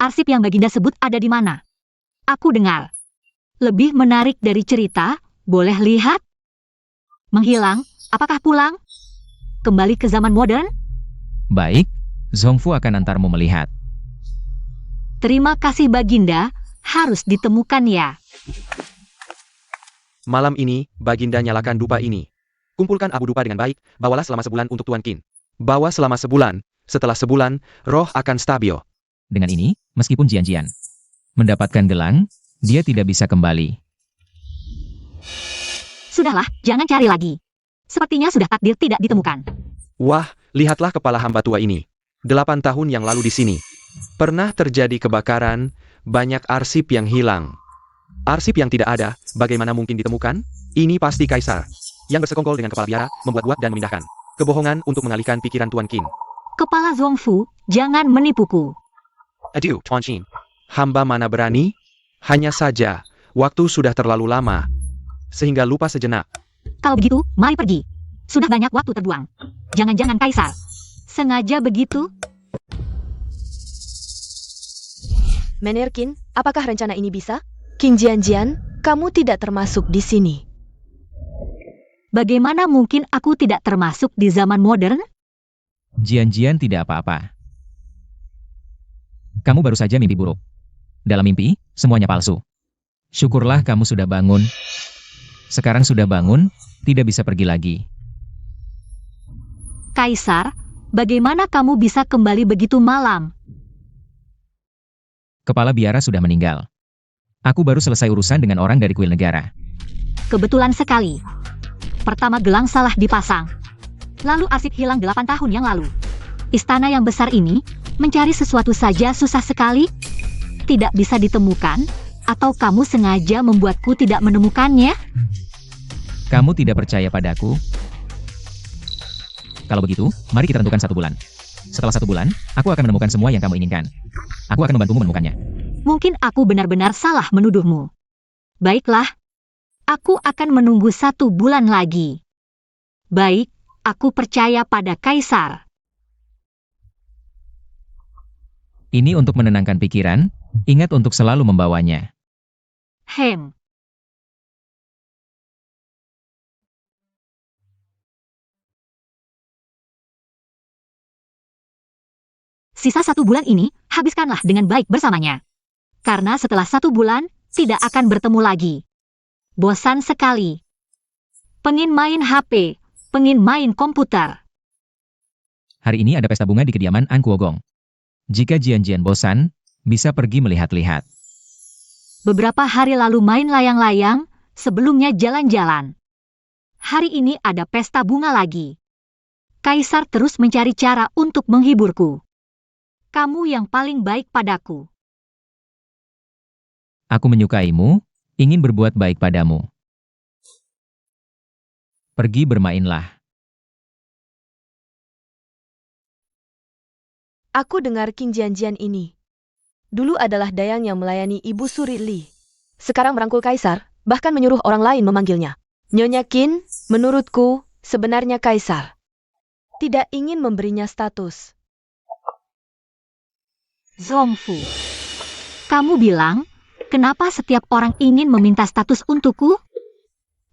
Arsip yang Baginda sebut ada di mana? Aku dengar. Lebih menarik dari cerita, boleh lihat? Menghilang, apakah pulang? Kembali ke zaman modern? Baik, Zhongfu akan antarmu melihat. Terima kasih Baginda, harus ditemukan ya. Malam ini, Baginda nyalakan dupa ini. Kumpulkan abu dupa dengan baik, bawalah selama sebulan untuk Tuan Qin. Bawa selama sebulan, setelah sebulan, roh akan stabil. Dengan ini, meskipun Jian-Jian mendapatkan gelang, dia tidak bisa kembali. Sudahlah, jangan cari lagi. Sepertinya sudah takdir tidak ditemukan. Wah, lihatlah kepala hamba tua ini. 8 tahun yang lalu di sini. Pernah terjadi kebakaran, banyak arsip yang hilang. Arsip yang tidak ada, bagaimana mungkin ditemukan? Ini pasti kaisar. Yang bersekongkol dengan kepala biara, membuat-buat dan memindahkan. Kebohongan untuk mengalihkan pikiran Tuan Qin. Kepala Zhongfu, jangan menipuku. Aduh, Tuan Qin. Hamba mana berani? Hanya saja, waktu sudah terlalu lama. Sehingga lupa sejenak. Kalau begitu, mari pergi. Sudah banyak waktu terbuang. Jangan-jangan kaisar sengaja begitu? Mener Qin, apakah rencana ini bisa? King Jian-Jian, kamu tidak termasuk di sini. Bagaimana mungkin aku tidak termasuk di zaman modern? Jian-Jian tidak apa-apa. Kamu baru saja mimpi buruk. Dalam mimpi, semuanya palsu. Syukurlah kamu sudah bangun. Sekarang sudah bangun, tidak bisa pergi lagi. Kaisar, bagaimana kamu bisa kembali begitu malam? Kepala biara sudah meninggal. Aku baru selesai urusan dengan orang dari kuil negara. Kebetulan sekali. Pertama gelang salah dipasang. Lalu arsip hilang 8 tahun yang lalu. Istana yang besar ini, mencari sesuatu saja susah sekali. Tidak bisa ditemukan, atau kamu sengaja membuatku tidak menemukannya? Kamu tidak percaya padaku? Kalau begitu, mari kita tentukan 1 bulan. Setelah 1 bulan, aku akan menemukan semua yang kamu inginkan. Aku akan membantumu menemukannya. Mungkin aku benar-benar salah menuduhmu. Baiklah. Aku akan menunggu 1 bulan lagi. Baik, aku percaya pada Kaisar. Ini untuk menenangkan pikiran, ingat untuk selalu membawanya. Hem. Sisa 1 bulan ini, habiskanlah dengan baik bersamanya. Karena setelah 1 bulan, tidak akan bertemu lagi. Bosan sekali. Pengin main HP, pengin main komputer. Hari ini ada pesta bunga di kediaman An Kuogong. Jika Jian-Jian bosan, bisa pergi melihat-lihat. Beberapa hari lalu main layang-layang, sebelumnya jalan-jalan. Hari ini ada pesta bunga lagi. Kaisar terus mencari cara untuk menghiburku. Kamu yang paling baik padaku. Aku menyukaimu, ingin berbuat baik padamu. Pergi bermainlah. Aku dengar King Jian-Jian ini. Dulu adalah Dayang yang melayani Ibu Suri Li. Sekarang merangkul Kaisar, bahkan menyuruh orang lain memanggilnya. Nyonya Qin, menurutku, sebenarnya Kaisar tidak ingin memberinya status. Zhongfu, kamu bilang, kenapa setiap orang ingin meminta status untukku?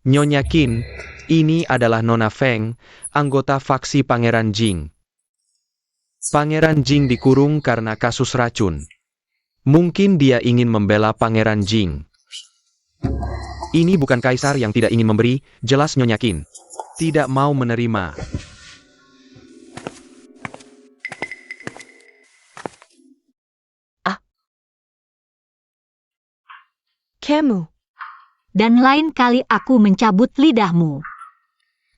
Nyonya Qin, ini adalah Nona Feng, anggota faksi Pangeran Jing. Pangeran Jing dikurung karena kasus racun. Mungkin dia ingin membela Pangeran Jing. Ini bukan kaisar yang tidak ingin memberi, jelas Nyonya Qin. Tidak mau menerima. Kamu, Dan lain kali aku mencabut lidahmu.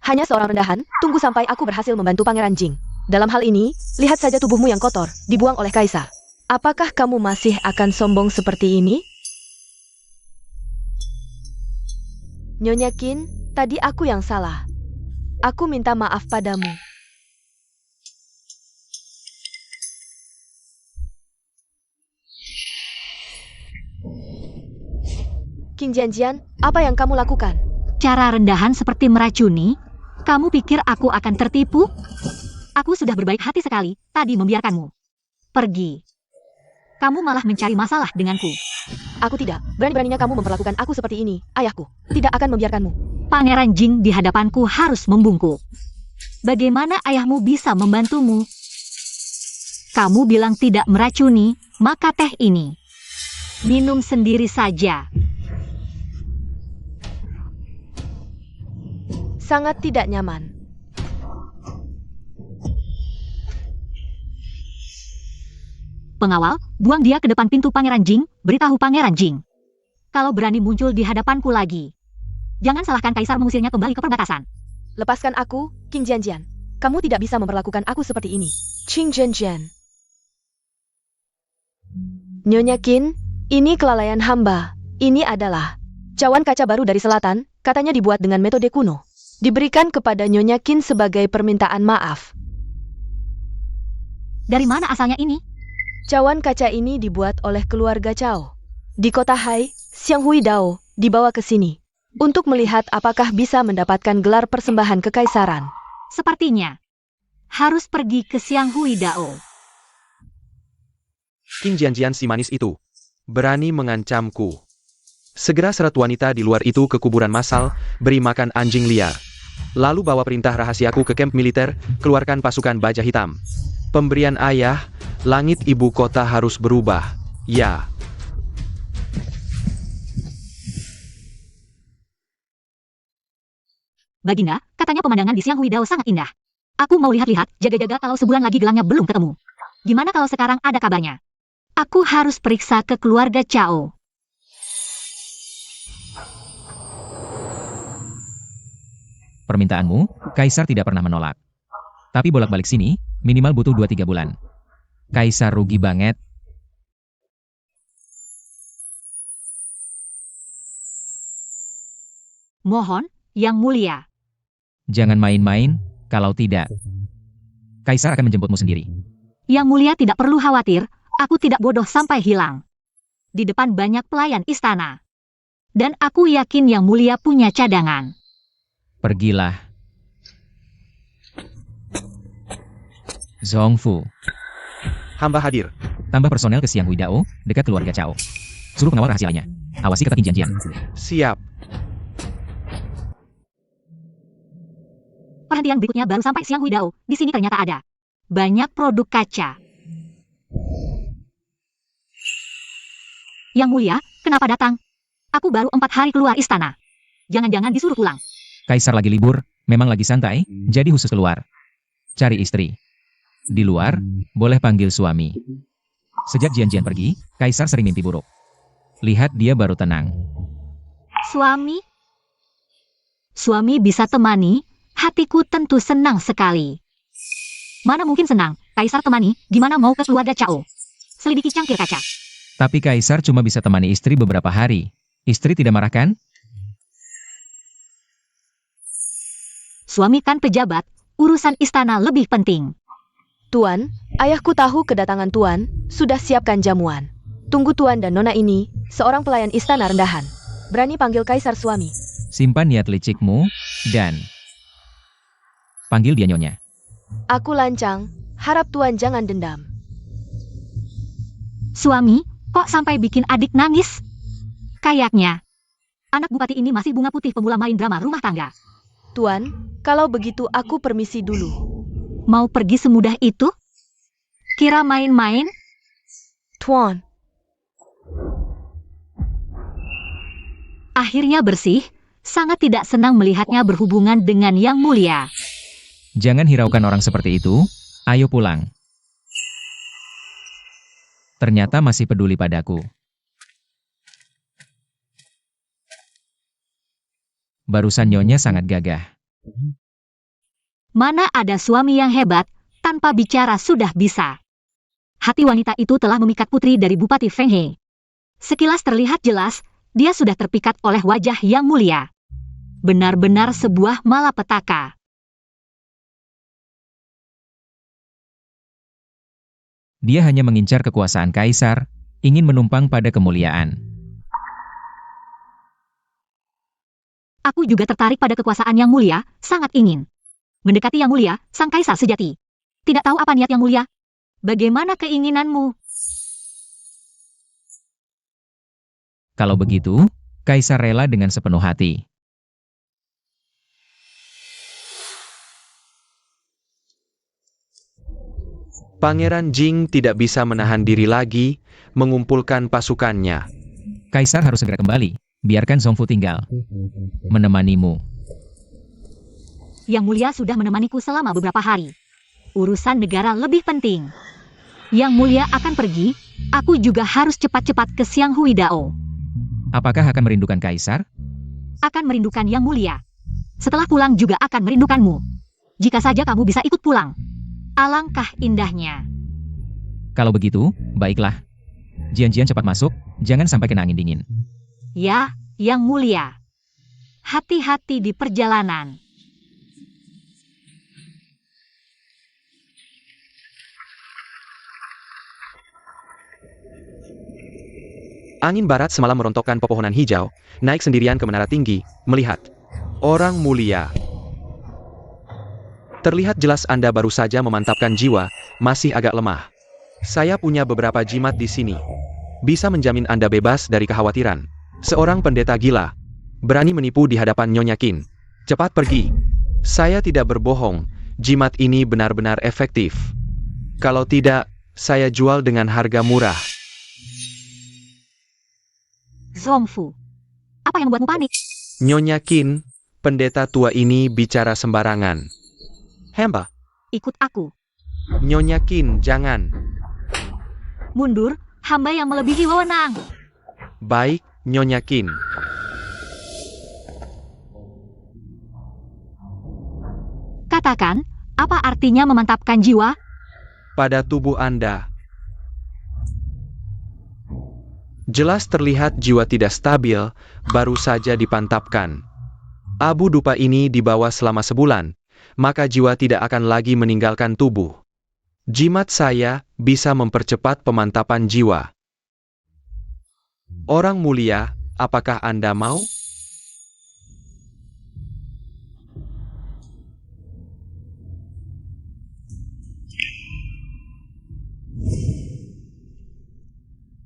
Hanya seorang rendahan, tunggu sampai aku berhasil membantu Pangeran Jing. Dalam hal ini, lihat saja tubuhmu yang kotor, dibuang oleh Kaisar. Apakah kamu masih akan sombong seperti ini? Nyonya Qin, tadi aku yang salah. Aku minta maaf padamu. Qin Jianjian, apa yang kamu lakukan? Cara rendahan seperti meracuni? Kamu pikir aku akan tertipu? Aku sudah berbaik hati sekali tadi membiarkanmu pergi. Kamu malah mencari masalah denganku. Aku tidak. Berani-beraninya kamu memperlakukan aku seperti ini. Ayahku tidak akan membiarkanmu. Pangeran Jing di hadapanku harus membungkuk. Bagaimana ayahmu bisa membantumu? Kamu bilang tidak meracuni, maka teh ini. Minum sendiri saja. Sangat tidak nyaman. Pengawal, buang dia ke depan pintu Pangeran Jing, beritahu Pangeran Jing. Kalau berani muncul di hadapanku lagi. Jangan salahkan Kaisar mengusirnya kembali ke perbatasan. Lepaskan aku, Qin Jianjian. Kamu tidak bisa memperlakukan aku seperti ini. Qin Jianjian. Nyonya Qin, ini kelalaian hamba. Ini adalah cawan kaca baru dari selatan, katanya dibuat dengan metode kuno. Diberikan kepada Nyonya Qin sebagai permintaan maaf. Dari mana asalnya ini? Cawan kaca ini dibuat oleh keluarga Cao. Di kota Hai, Xiang Hui Dao dibawa ke sini untuk melihat apakah bisa mendapatkan gelar persembahan kekaisaran. Sepertinya harus pergi ke Xiang Hui Dao. Qin Jianjian si manis itu berani mengancamku. Segera seret wanita di luar itu ke kuburan massal, beri makan anjing liar. Lalu bawa perintah rahasiaku ke kamp militer, keluarkan pasukan baja hitam. Pemberian ayah, langit ibu kota harus berubah. Ya. Baginda, katanya pemandangan di Xiang Hui Dao sangat indah. Aku mau lihat-lihat, jaga-jaga kalau sebulan lagi gelangnya belum ketemu. Gimana kalau sekarang ada kabarnya? Aku harus periksa ke keluarga Cao. Permintaanmu, Kaisar tidak pernah menolak. Tapi bolak-balik sini, minimal butuh 2-3 bulan. Kaisar rugi banget. Mohon, Yang Mulia. Jangan main-main, kalau tidak, Kaisar akan menjemputmu sendiri. Yang Mulia tidak perlu khawatir, aku tidak bodoh sampai hilang. Di depan banyak pelayan istana. Dan aku yakin Yang Mulia punya cadangan. Pergilah. Zhongfu, Hamba hadir. tambah personel ke Xiang Hui Dao, dekat keluarga Cao. Suruh pengawal rahasianya. Awasi ketat Qin Jianjian. Siap. Perhentian berikutnya baru sampai Xiang Hui Dao. Di sini ternyata ada banyak produk kaca. Yang Mulia, kenapa datang? Aku baru 4 hari keluar istana. Jangan-jangan disuruh pulang. Kaisar lagi libur, memang lagi santai, jadi khusus keluar. Cari istri. Di luar, boleh panggil suami. Sejak Jianjian pergi, Kaisar sering mimpi buruk. Lihat dia baru tenang. Suami? Suami bisa temani, hatiku tentu senang sekali. Mana mungkin senang, Kaisar temani, gimana mau ke keluarga Cao? Selidiki cangkir kaca. Tapi Kaisar cuma bisa temani istri beberapa hari. Istri tidak marah kan? Suami kan pejabat, urusan istana lebih penting. Tuan, ayahku tahu kedatangan Tuan, sudah siapkan jamuan. Tunggu Tuan dan Nona ini, seorang pelayan istana rendahan. Berani panggil Kaisar suami. Simpan niat licikmu, dan panggil dia nyonya. Aku lancang, harap Tuan jangan dendam. Suami, kok sampai bikin adik nangis? Kayaknya, anak bupati ini masih bunga putih pemula main drama rumah tangga. Tuan, kalau begitu aku permisi dulu. Mau pergi semudah itu? Kira main-main? Tuan, Akhirnya bersih, sangat tidak senang melihatnya berhubungan dengan Yang Mulia. Jangan hiraukan orang seperti itu, ayo pulang. Ternyata masih peduli padaku. Barusan nyonya sangat gagah. Mana ada suami yang hebat, tanpa bicara sudah bisa. Hati wanita itu telah memikat putri dari Bupati Feng He. Sekilas terlihat jelas, dia sudah terpikat oleh wajah yang mulia. Benar-benar sebuah malapetaka. Dia hanya mengincar kekuasaan kaisar, ingin menumpang pada kemuliaan. Aku juga tertarik pada kekuasaan yang mulia, sangat ingin mendekati yang mulia, sang kaisar sejati. Tidak tahu apa niat yang mulia. Bagaimana keinginanmu? Kalau begitu, kaisar rela dengan sepenuh hati. Pangeran Jing tidak bisa menahan diri lagi, mengumpulkan pasukannya. Kaisar harus segera kembali. Biarkan Zongfu tinggal. Menemanimu. Yang mulia sudah menemaniku selama beberapa hari. Urusan negara lebih penting. Yang mulia akan pergi, aku juga harus cepat-cepat ke Xiang Hui Dao. Apakah akan merindukan kaisar? Akan merindukan yang mulia. Setelah pulang juga akan merindukanmu. Jika saja kamu bisa ikut pulang. Alangkah indahnya. Kalau begitu, baiklah. Jian-Jian cepat masuk, jangan sampai kena angin dingin. Ya, yang mulia. Hati-hati di perjalanan. Angin barat semalam merontokkan pepohonan hijau, naik sendirian ke menara tinggi, melihat orang mulia. Terlihat jelas Anda baru saja memantapkan jiwa, masih agak lemah. Saya punya beberapa jimat di sini. Bisa menjamin Anda bebas dari kekhawatiran. Seorang pendeta gila, berani menipu di hadapan Nyonya Qin. Cepat pergi. Saya tidak berbohong, jimat ini benar-benar efektif. Kalau tidak, saya jual dengan harga murah. Zongfu, apa yang membuatmu panik? Nyonya Qin, pendeta tua ini bicara sembarangan. Hamba, Ikut aku. Nyonya Qin, jangan. Mundur, hamba yang melebihi wewenang. Baik, Nyonya Qin. Katakan, apa artinya memantapkan jiwa? Pada tubuh Anda. Jelas terlihat jiwa tidak stabil, baru saja dipantapkan. Abu dupa ini dibawa selama sebulan, maka jiwa tidak akan lagi meninggalkan tubuh. Jimat saya bisa mempercepat pemantapan jiwa. Orang mulia, apakah Anda mau?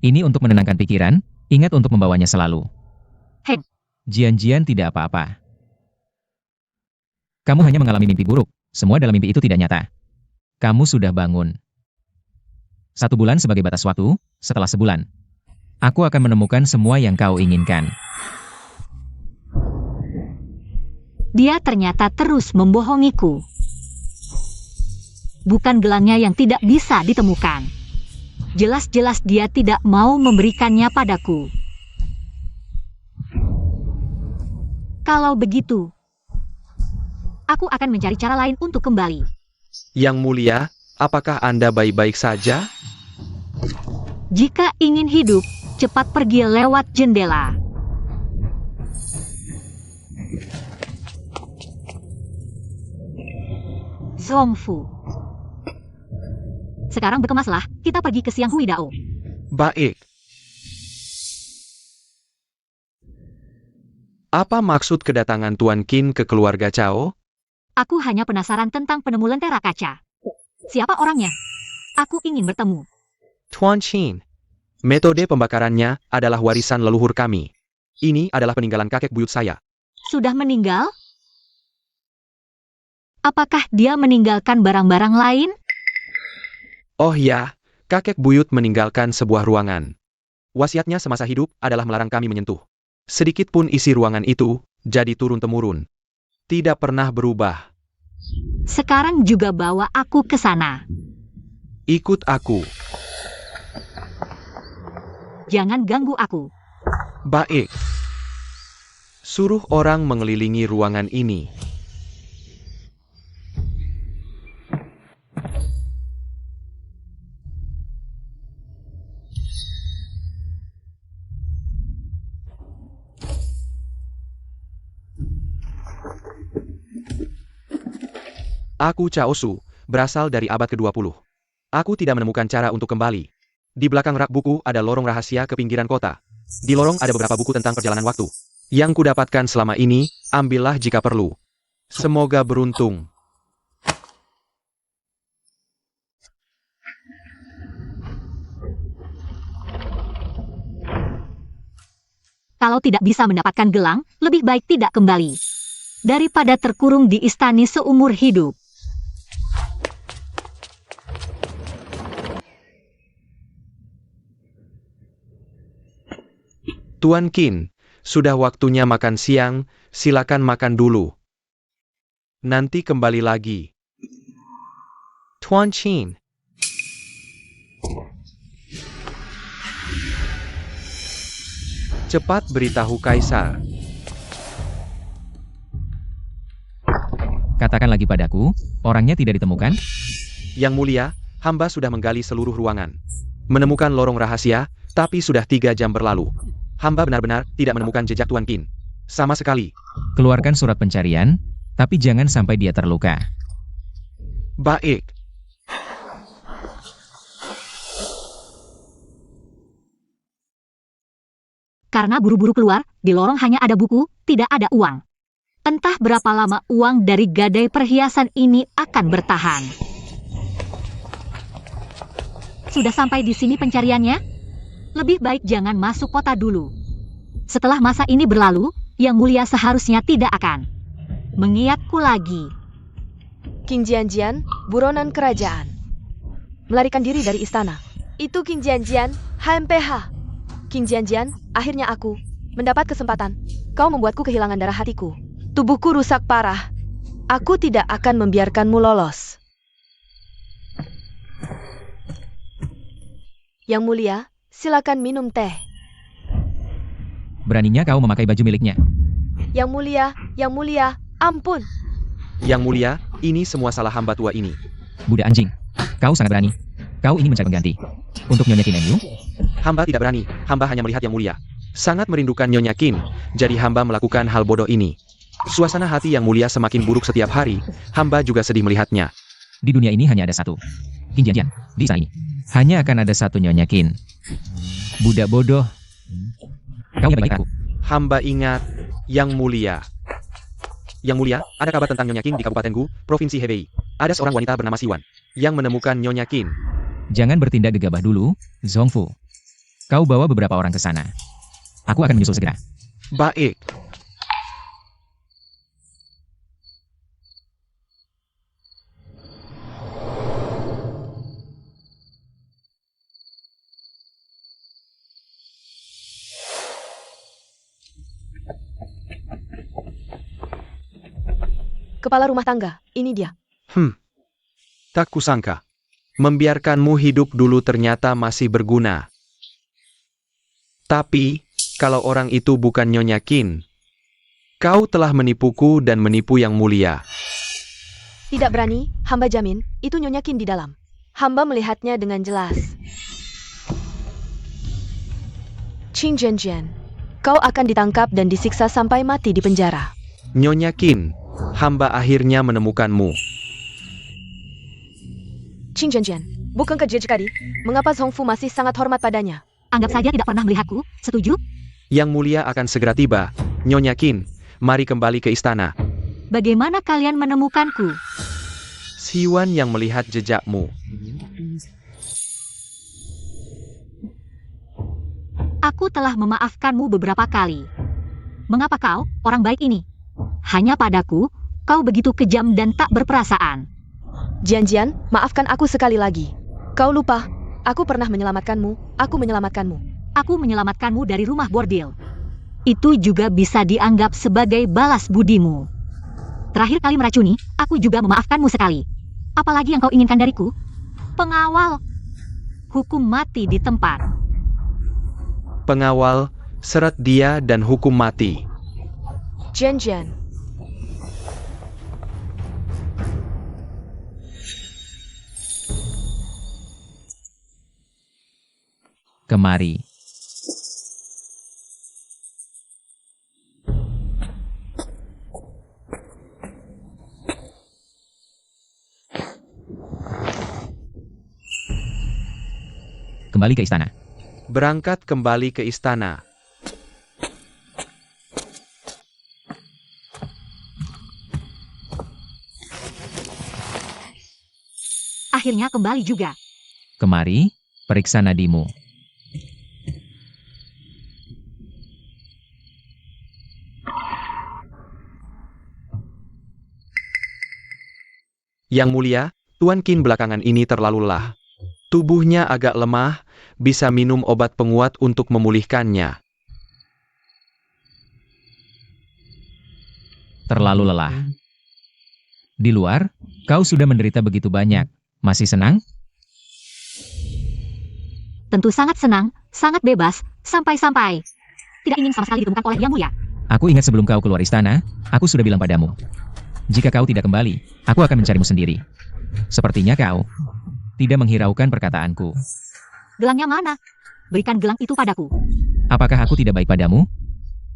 Ini untuk menenangkan pikiran, ingat untuk membawanya selalu. Hei. Jian-Jian tidak apa-apa. Kamu hanya mengalami mimpi buruk, semua dalam mimpi itu tidak nyata. Kamu sudah bangun. 1 bulan sebagai batas waktu, setelah sebulan. Aku akan menemukan semua yang kau inginkan. Dia ternyata terus membohongiku. Bukan gelangnya yang tidak bisa ditemukan. Jelas-jelas dia tidak mau memberikannya padaku. Kalau begitu, aku akan mencari cara lain untuk kembali. Yang mulia, apakah Anda baik-baik saja? Jika ingin hidup, cepat pergi lewat jendela. Zongfu. Sekarang berkemaslah, kita pergi ke Xiang Hui Dao. Baik. Apa maksud kedatangan Tuan Qin ke keluarga Cao? Aku hanya penasaran tentang penemu lentera kaca. Siapa orangnya? Aku ingin bertemu. Tuan Qin. Metode pembakarannya adalah warisan leluhur kami. Ini adalah peninggalan kakek buyut saya. Sudah meninggal? Apakah dia meninggalkan barang-barang lain? Oh ya, kakek buyut meninggalkan sebuah ruangan. Wasiatnya semasa hidup adalah melarang kami menyentuh. Sedikit pun isi ruangan itu, jadi turun-temurun. Tidak pernah berubah. Sekarang juga bawa aku ke sana. Ikut aku. Jangan ganggu aku. Baik. Suruh orang mengelilingi ruangan ini. Aku Chaosu, berasal dari abad ke-20. Aku tidak menemukan cara untuk kembali. Di belakang rak buku ada lorong rahasia ke pinggiran kota. Di lorong ada beberapa buku tentang perjalanan waktu. Yang kudapatkan selama ini, ambillah jika perlu. Semoga beruntung. Kalau tidak bisa mendapatkan gelang, lebih baik tidak kembali. Daripada terkurung di istana seumur hidup. Tuan Qin, sudah waktunya makan siang, silakan makan dulu. Nanti kembali lagi. Tuan Qin. Cepat beritahu Kaisar. Katakan lagi padaku, orangnya tidak ditemukan? Yang mulia, hamba sudah menggali seluruh ruangan. Menemukan lorong rahasia, tapi sudah 3 jam berlalu. Hamba benar-benar tidak menemukan jejak Tuan Qin. Sama sekali. Keluarkan surat pencarian, tapi jangan sampai dia terluka. Baik. Karena buru-buru keluar, di lorong hanya ada buku, tidak ada uang. Entah berapa lama uang dari gadai perhiasan ini akan bertahan. Sudah sampai di sini pencariannya? Lebih baik jangan masuk kota dulu. Setelah masa ini berlalu, Yang Mulia seharusnya tidak akan mengingatku lagi. Qin Jianjian, buronan kerajaan. Melarikan diri dari istana. Itu Qin Jianjian, HMPH. Qin Jianjian, akhirnya aku mendapat kesempatan. Kau membuatku kehilangan darah hatiku. Tubuhku rusak parah. Aku tidak akan membiarkanmu lolos. Yang Mulia, silakan minum teh. Beraninya kau memakai baju miliknya. Yang Mulia, ampun. Yang Mulia, ini semua salah hamba tua ini. Budak anjing. Kau sangat berani. Kau ingin mencari pengganti. Untuk Nyonya Qin Enyu? Hamba tidak berani, hamba hanya melihat Yang Mulia. Sangat merindukan Nyonya Qin, jadi hamba melakukan hal bodoh ini. Suasana hati Yang Mulia semakin buruk setiap hari, hamba juga sedih melihatnya. Di dunia ini hanya ada satu. Qin Jianjian, di istana ini. Hanya akan ada satu Nyonya Qin. Budak bodoh. Kau ingat baik aku. Hamba ingat, Yang Mulia. Yang Mulia, ada kabar tentang Nyonya Qin di Kabupaten Gu, Provinsi Hebei. Ada seorang wanita bernama Siwan, yang menemukan Nyonya Qin. Jangan bertindak gegabah dulu, Zhongfu. Kau bawa beberapa orang ke sana. Aku akan menyusul segera. Baik. Kepala rumah tangga, ini dia. Tak kusangka. Membiarkanmu hidup dulu ternyata masih berguna. Tapi, kalau orang itu bukan Nyonya Qin, kau telah menipuku dan menipu Yang Mulia. Tidak berani, hamba jamin, itu Nyonya Qin di dalam. Hamba melihatnya dengan jelas. Qin Jianjian, kau akan ditangkap dan disiksa sampai mati di penjara. Nyonya Qin, hamba akhirnya menemukanmu. Qin Jianjian, bukankah tadi? Mengapa Zhongfu masih sangat hormat padanya? Anggap saja tidak pernah melihatku, setuju? Yang Mulia akan segera tiba. Nyonya Qin, mari kembali ke istana. Bagaimana kalian menemukanku? Siwan yang melihat jejakmu. Aku telah memaafkanmu beberapa kali. Mengapa kau, orang baik ini? Hanya padaku, kau begitu kejam dan tak berperasaan. Jianjian, maafkan aku sekali lagi. Kau lupa, aku pernah menyelamatkanmu, aku menyelamatkanmu. Aku menyelamatkanmu dari rumah bordil. Itu juga bisa dianggap sebagai balas budimu. Terakhir kali meracuni, aku juga memaafkanmu sekali. Apalagi yang kau inginkan dariku? Pengawal. Hukum mati di tempat. Pengawal, seret dia dan hukum mati. Jianjian. Kemari. kembali ke istana. Berangkat kembali ke istana. Akhirnya kembali juga. Kemari, periksa nadimu. Yang mulia, Tuan Qin belakangan ini terlalu lelah. Tubuhnya agak lemah, bisa minum obat penguat untuk memulihkannya. Terlalu lelah. Di luar, kau sudah menderita begitu banyak. Masih senang? Tentu sangat senang, sangat bebas, sampai-sampai tidak ingin sama sekali ditemukan oleh Yang Mulia. Aku ingat sebelum kau keluar istana, aku sudah bilang padamu. Jika kau tidak kembali, aku akan mencarimu sendiri. Sepertinya kau tidak menghiraukan perkataanku. Gelangnya mana? Berikan gelang itu padaku. Apakah aku tidak baik padamu?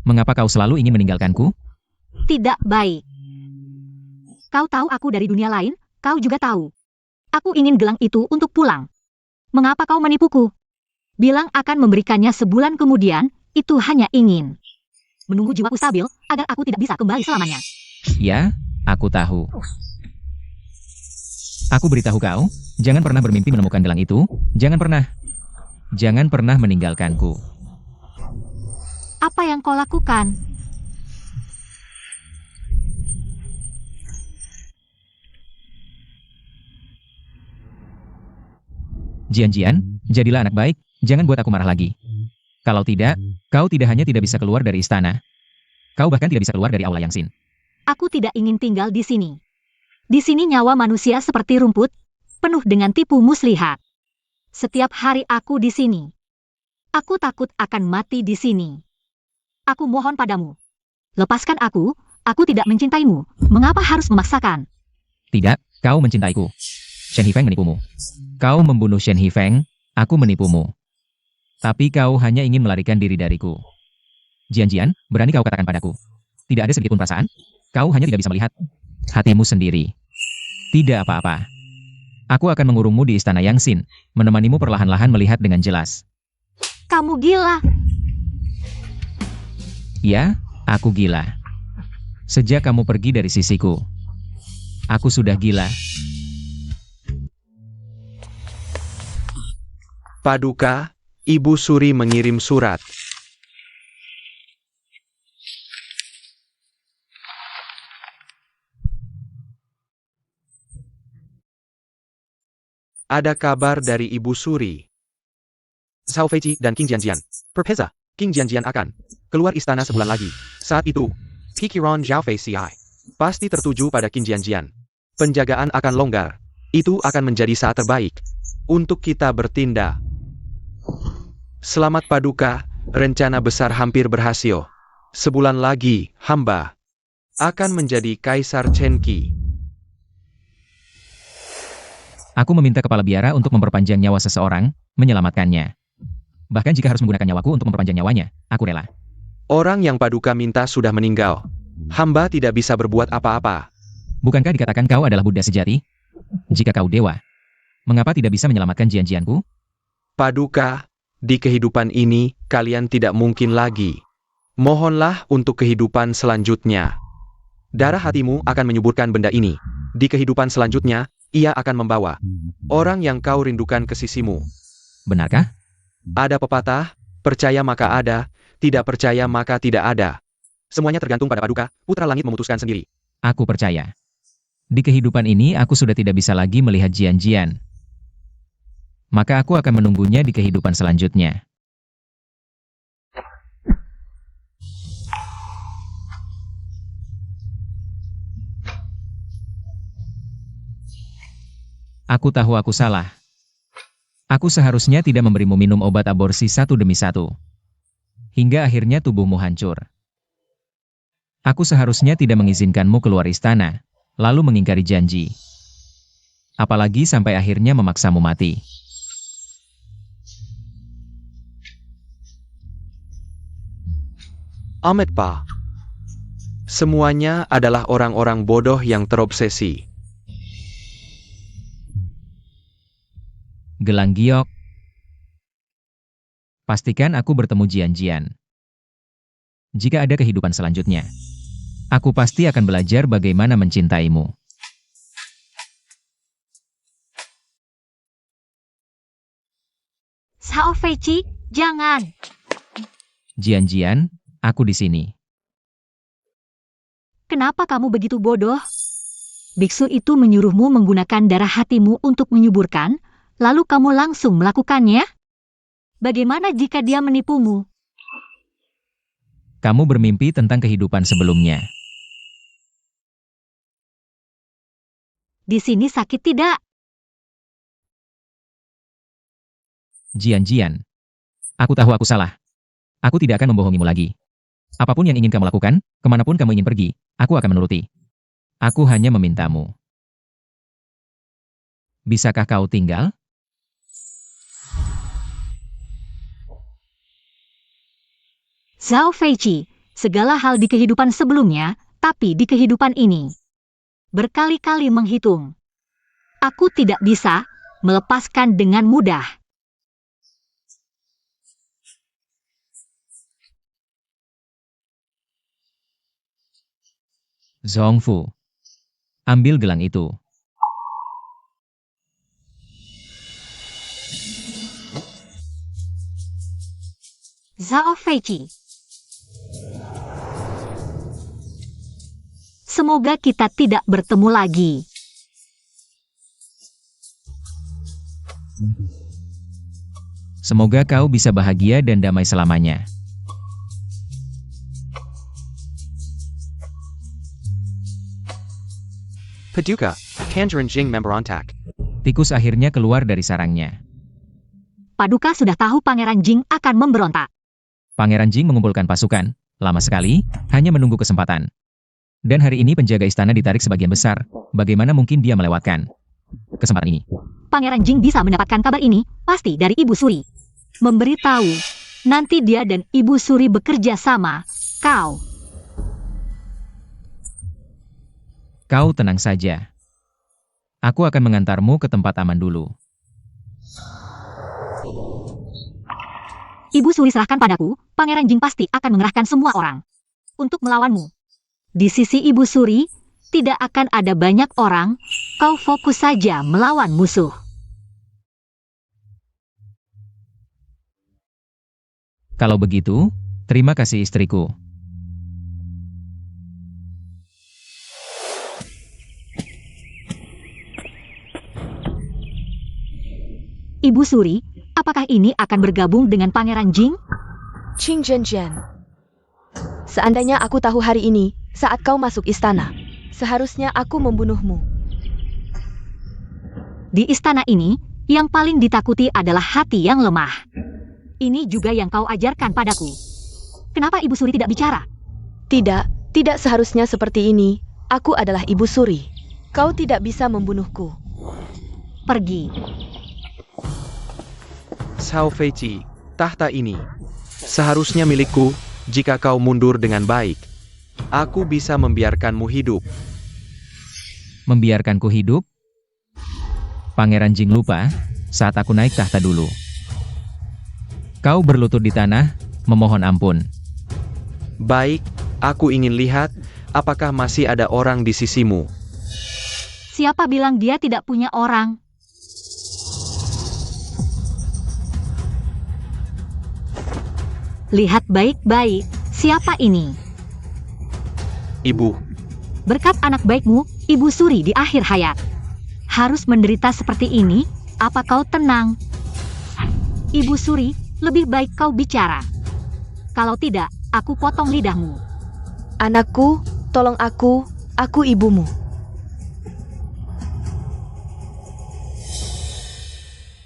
Mengapa kau selalu ingin meninggalkanku? Tidak baik. Kau tahu aku dari dunia lain, kau juga tahu. Aku ingin gelang itu untuk pulang. Mengapa kau menipuku? Bilang akan memberikannya sebulan kemudian, itu hanya ingin menunggu jiwaku stabil, agar aku tidak bisa kembali selamanya. Ya, aku tahu. Aku beritahu kau, jangan pernah bermimpi menemukan gelang itu, jangan pernah. Jangan pernah meninggalkanku. Apa yang kau lakukan? Jian-Jian, jadilah anak baik, jangan buat aku marah lagi. Kalau tidak, kau tidak hanya tidak bisa keluar dari istana, kau bahkan tidak bisa keluar dari aula Yangxin. Aku tidak ingin tinggal di sini. Di sini nyawa manusia seperti rumput, penuh dengan tipu muslihat. Setiap hari aku di sini. Aku takut akan mati di sini. Aku mohon padamu. Lepaskan aku tidak mencintaimu. Mengapa harus memaksakan? Tidak, kau mencintaiku. Shen Hifeng menipumu. Kau membunuh Shen Hifeng, aku menipumu. Tapi kau hanya ingin melarikan diri dariku. Jian-Jian, berani kau katakan padaku. Tidak ada sedikit pun perasaan? Kau hanya tidak bisa melihat hatimu sendiri. Tidak apa-apa. Aku akan mengurungmu di istana Yangxin, menemanimu perlahan-lahan melihat dengan jelas. Kamu gila. Ya, aku gila. Sejak kamu pergi dari sisiku, aku sudah gila. Paduka, Ibu Suri mengirim surat. Ada kabar dari Ibu Suri. Zhao Feiqi dan King Jianjian. Perpeza, King Jianjian akan keluar istana sebulan lagi. Saat itu, pikiran Zhao Feiqi pasti tertuju pada King Jianjian. Penjagaan akan longgar. Itu akan menjadi saat terbaik untuk kita bertindak. Selamat Paduka, rencana besar hampir berhasil. Sebulan lagi, hamba akan menjadi Kaisar Chen Qi. Aku meminta kepala biara untuk memperpanjang nyawa seseorang, menyelamatkannya. Bahkan jika harus menggunakan nyawaku untuk memperpanjang nyawanya, aku rela. Orang yang Paduka minta sudah meninggal. Hamba tidak bisa berbuat apa-apa. Bukankah dikatakan kau adalah Buddha sejati? Jika kau dewa, mengapa tidak bisa menyelamatkan Jian-Jianku? Paduka, di kehidupan ini, kalian tidak mungkin lagi. Mohonlah untuk kehidupan selanjutnya. Darah hatimu akan menyuburkan benda ini. Di kehidupan selanjutnya, ia akan membawa orang yang kau rindukan ke sisimu. Benarkah? Ada pepatah, percaya maka ada, tidak percaya maka tidak ada. Semuanya tergantung pada Paduka, Putra Langit memutuskan sendiri. Aku percaya. Di kehidupan ini aku sudah tidak bisa lagi melihat Jian-Jian. Maka aku akan menunggunya di kehidupan selanjutnya. Aku tahu aku salah. Aku seharusnya tidak memberimu minum obat aborsi satu demi satu. Hingga akhirnya tubuhmu hancur. Aku seharusnya tidak mengizinkanmu keluar istana, lalu mengingkari janji. Apalagi sampai akhirnya memaksamu mati. Ahmed Pa. Semuanya adalah orang-orang bodoh yang terobsesi. Gelang giok. Pastikan aku bertemu Jian-Jian. Jika ada kehidupan selanjutnya, aku pasti akan belajar bagaimana mencintaimu. Xiao Feiqi, jangan. Jian-Jian, aku di sini. Kenapa kamu begitu bodoh? Biksu itu menyuruhmu menggunakan darah hatimu untuk menyuburkan, lalu kamu langsung melakukannya? Bagaimana jika dia menipumu? Kamu bermimpi tentang kehidupan sebelumnya. Di sini sakit tidak? Jian-Jian, aku tahu aku salah. Aku tidak akan membohongimu lagi. Apapun yang ingin kamu lakukan, kemanapun kamu ingin pergi, aku akan menuruti. Aku hanya memintamu. Bisakah kau tinggal? Xiao Feiqi, segala hal di kehidupan sebelumnya, tapi di kehidupan ini. Berkali-kali menghitung. Aku tidak bisa melepaskan dengan mudah. Zhongfu, ambil gelang itu. Xiao Feiqi. Semoga kita tidak bertemu lagi. Semoga kau bisa bahagia dan damai selamanya. Paduka, Tangerine Jing memberontak. Tikus akhirnya keluar dari sarangnya. Paduka sudah tahu Pangeran Jing akan memberontak. Pangeran Jing mengumpulkan pasukan, lama sekali, hanya menunggu kesempatan. Dan hari ini penjaga istana ditarik sebagian besar, bagaimana mungkin dia melewatkan kesempatan ini? Pangeran Jing bisa mendapatkan kabar ini, pasti dari Ibu Suri. Memberitahu, nanti dia dan Ibu Suri bekerja sama, kau. Kau tenang saja. Aku akan mengantarmu ke tempat aman dulu. Ibu Suri serahkan padaku, Pangeran Jing pasti akan mengerahkan semua orang untuk melawanmu. Di sisi Ibu Suri, tidak akan ada banyak orang, kau fokus saja melawan musuh. Kalau begitu, terima kasih istriku. Ibu Suri, apakah ini akan bergabung dengan Pangeran Jing? Qing Zhenjian. Seandainya aku tahu hari ini, saat kau masuk istana, seharusnya aku membunuhmu. Di istana ini, yang paling ditakuti adalah hati yang lemah. Ini juga yang kau ajarkan padaku. Kenapa Ibu Suri tidak bicara? Tidak seharusnya seperti ini. Aku adalah Ibu Suri. Kau tidak bisa membunuhku. Pergi. Xiao Feiqi, tahta ini seharusnya milikku jika kau mundur dengan baik. Aku bisa membiarkanmu hidup. Membiarkanku hidup? Pangeran Jing lupa, saat aku naik tahta dulu. Kau berlutut di tanah, memohon ampun. Baik, aku ingin lihat apakah masih ada orang di sisimu. Siapa bilang dia tidak punya orang? Lihat baik-baik, siapa ini? Ibu, Berkat anak baikmu, Ibu Suri di akhir hayat. Harus menderita seperti ini, apa kau tenang? Ibu Suri, lebih baik kau bicara. Kalau tidak, aku potong lidahmu. Anakku, tolong aku ibumu.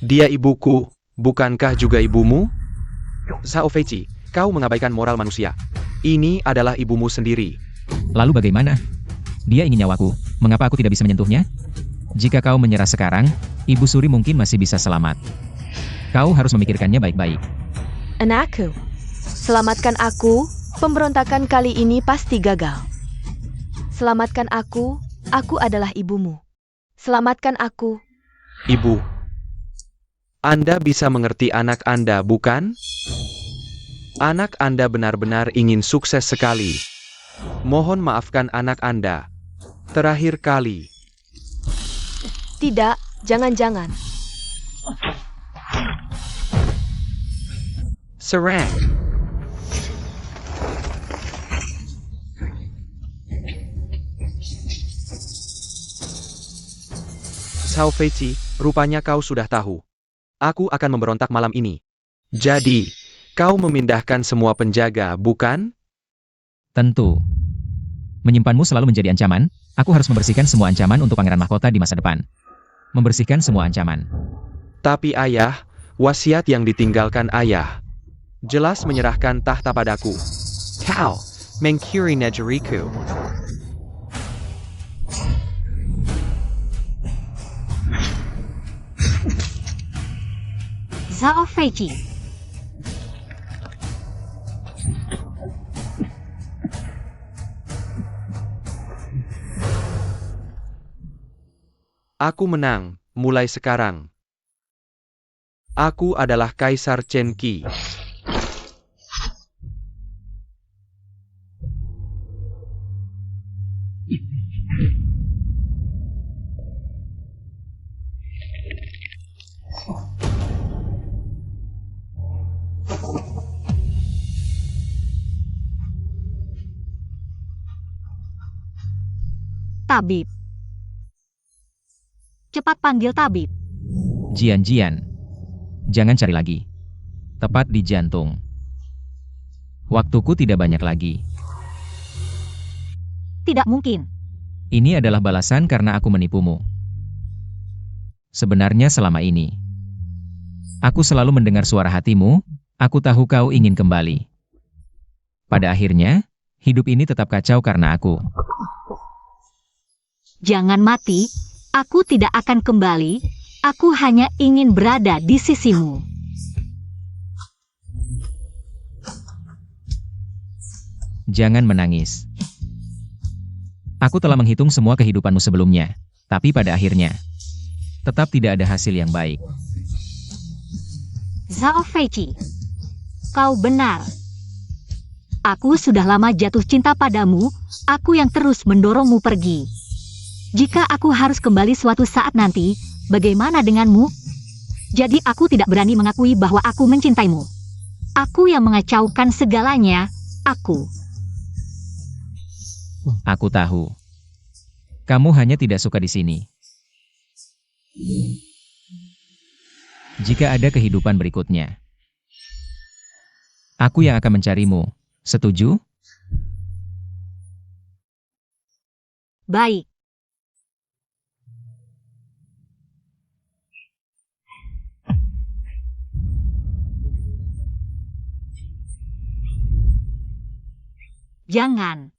dia ibuku, bukankah juga ibumu? Xiao Feiqi, kau mengabaikan moral manusia. Ini adalah ibumu sendiri. Lalu bagaimana? Dia ingin nyawaku, mengapa aku tidak bisa menyentuhnya? Jika kau menyerah sekarang, Ibu Suri mungkin masih bisa selamat. Kau harus memikirkannya baik-baik. Anakku, selamatkan aku, pemberontakan kali ini pasti gagal. Selamatkan aku adalah ibumu. Selamatkan aku. Ibu, Anda bisa mengerti anak Anda, bukan? Anak Anda benar-benar ingin sukses sekali. Mohon maafkan anak Anda. Terakhir kali. Tidak, jangan-jangan. Serang. Xiao Feiqi, rupanya kau sudah tahu. Aku akan memberontak malam ini. Jadi, kau memindahkan semua penjaga, bukan? Tentu. Menyimpanmu selalu menjadi ancaman, aku harus membersihkan semua ancaman untuk pangeran mahkota di masa depan. Membersihkan semua ancaman. Tapi ayah, wasiat yang ditinggalkan ayah. Jelas menyerahkan tahta padaku. Kau, mengkiri negeriku. Zhao Feiqi. Aku menang, mulai sekarang. Aku adalah Kaisar Chen Qi. Tabib. Cepat panggil tabib. Jian. Jangan cari lagi. Tepat di jantung. Waktuku tidak banyak lagi. Tidak mungkin. Ini adalah balasan karena aku menipumu. Sebenarnya selama ini, aku selalu mendengar suara hatimu, aku tahu kau ingin kembali. Pada akhirnya, hidup ini tetap kacau karena aku. Jangan mati, aku tidak akan kembali, aku hanya ingin berada di sisimu. Jangan menangis. Aku telah menghitung semua kehidupanmu sebelumnya, tapi pada akhirnya, tetap tidak ada hasil yang baik. Zhao Feiqi, kau benar. Aku sudah lama jatuh cinta padamu, aku yang terus mendorongmu pergi. Jika aku harus kembali suatu saat nanti, bagaimana denganmu? Jadi aku tidak berani mengakui bahwa aku mencintaimu. Aku yang mengacaukan segalanya, aku. Aku tahu. Kamu hanya tidak suka di sini. Jika ada kehidupan berikutnya, aku yang akan mencarimu. Setuju? Baik. Jangan.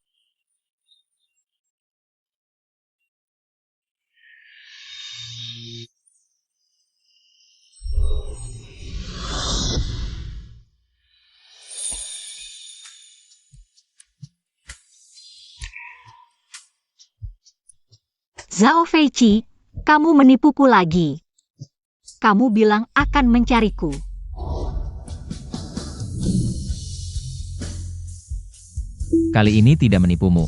Zhao Feiqi, kamu menipuku lagi. Kamu bilang akan mencariku. Kali ini tidak menipumu.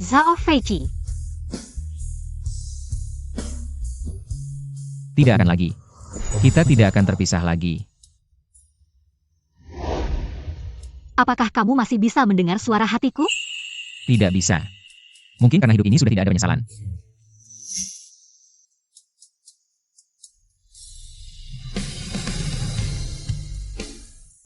Zhao Feiqi, Tidak akan lagi. Kita tidak akan terpisah lagi. apakah kamu masih bisa mendengar suara hatiku? Tidak bisa. Mungkin karena hidup ini sudah tidak ada penyesalan.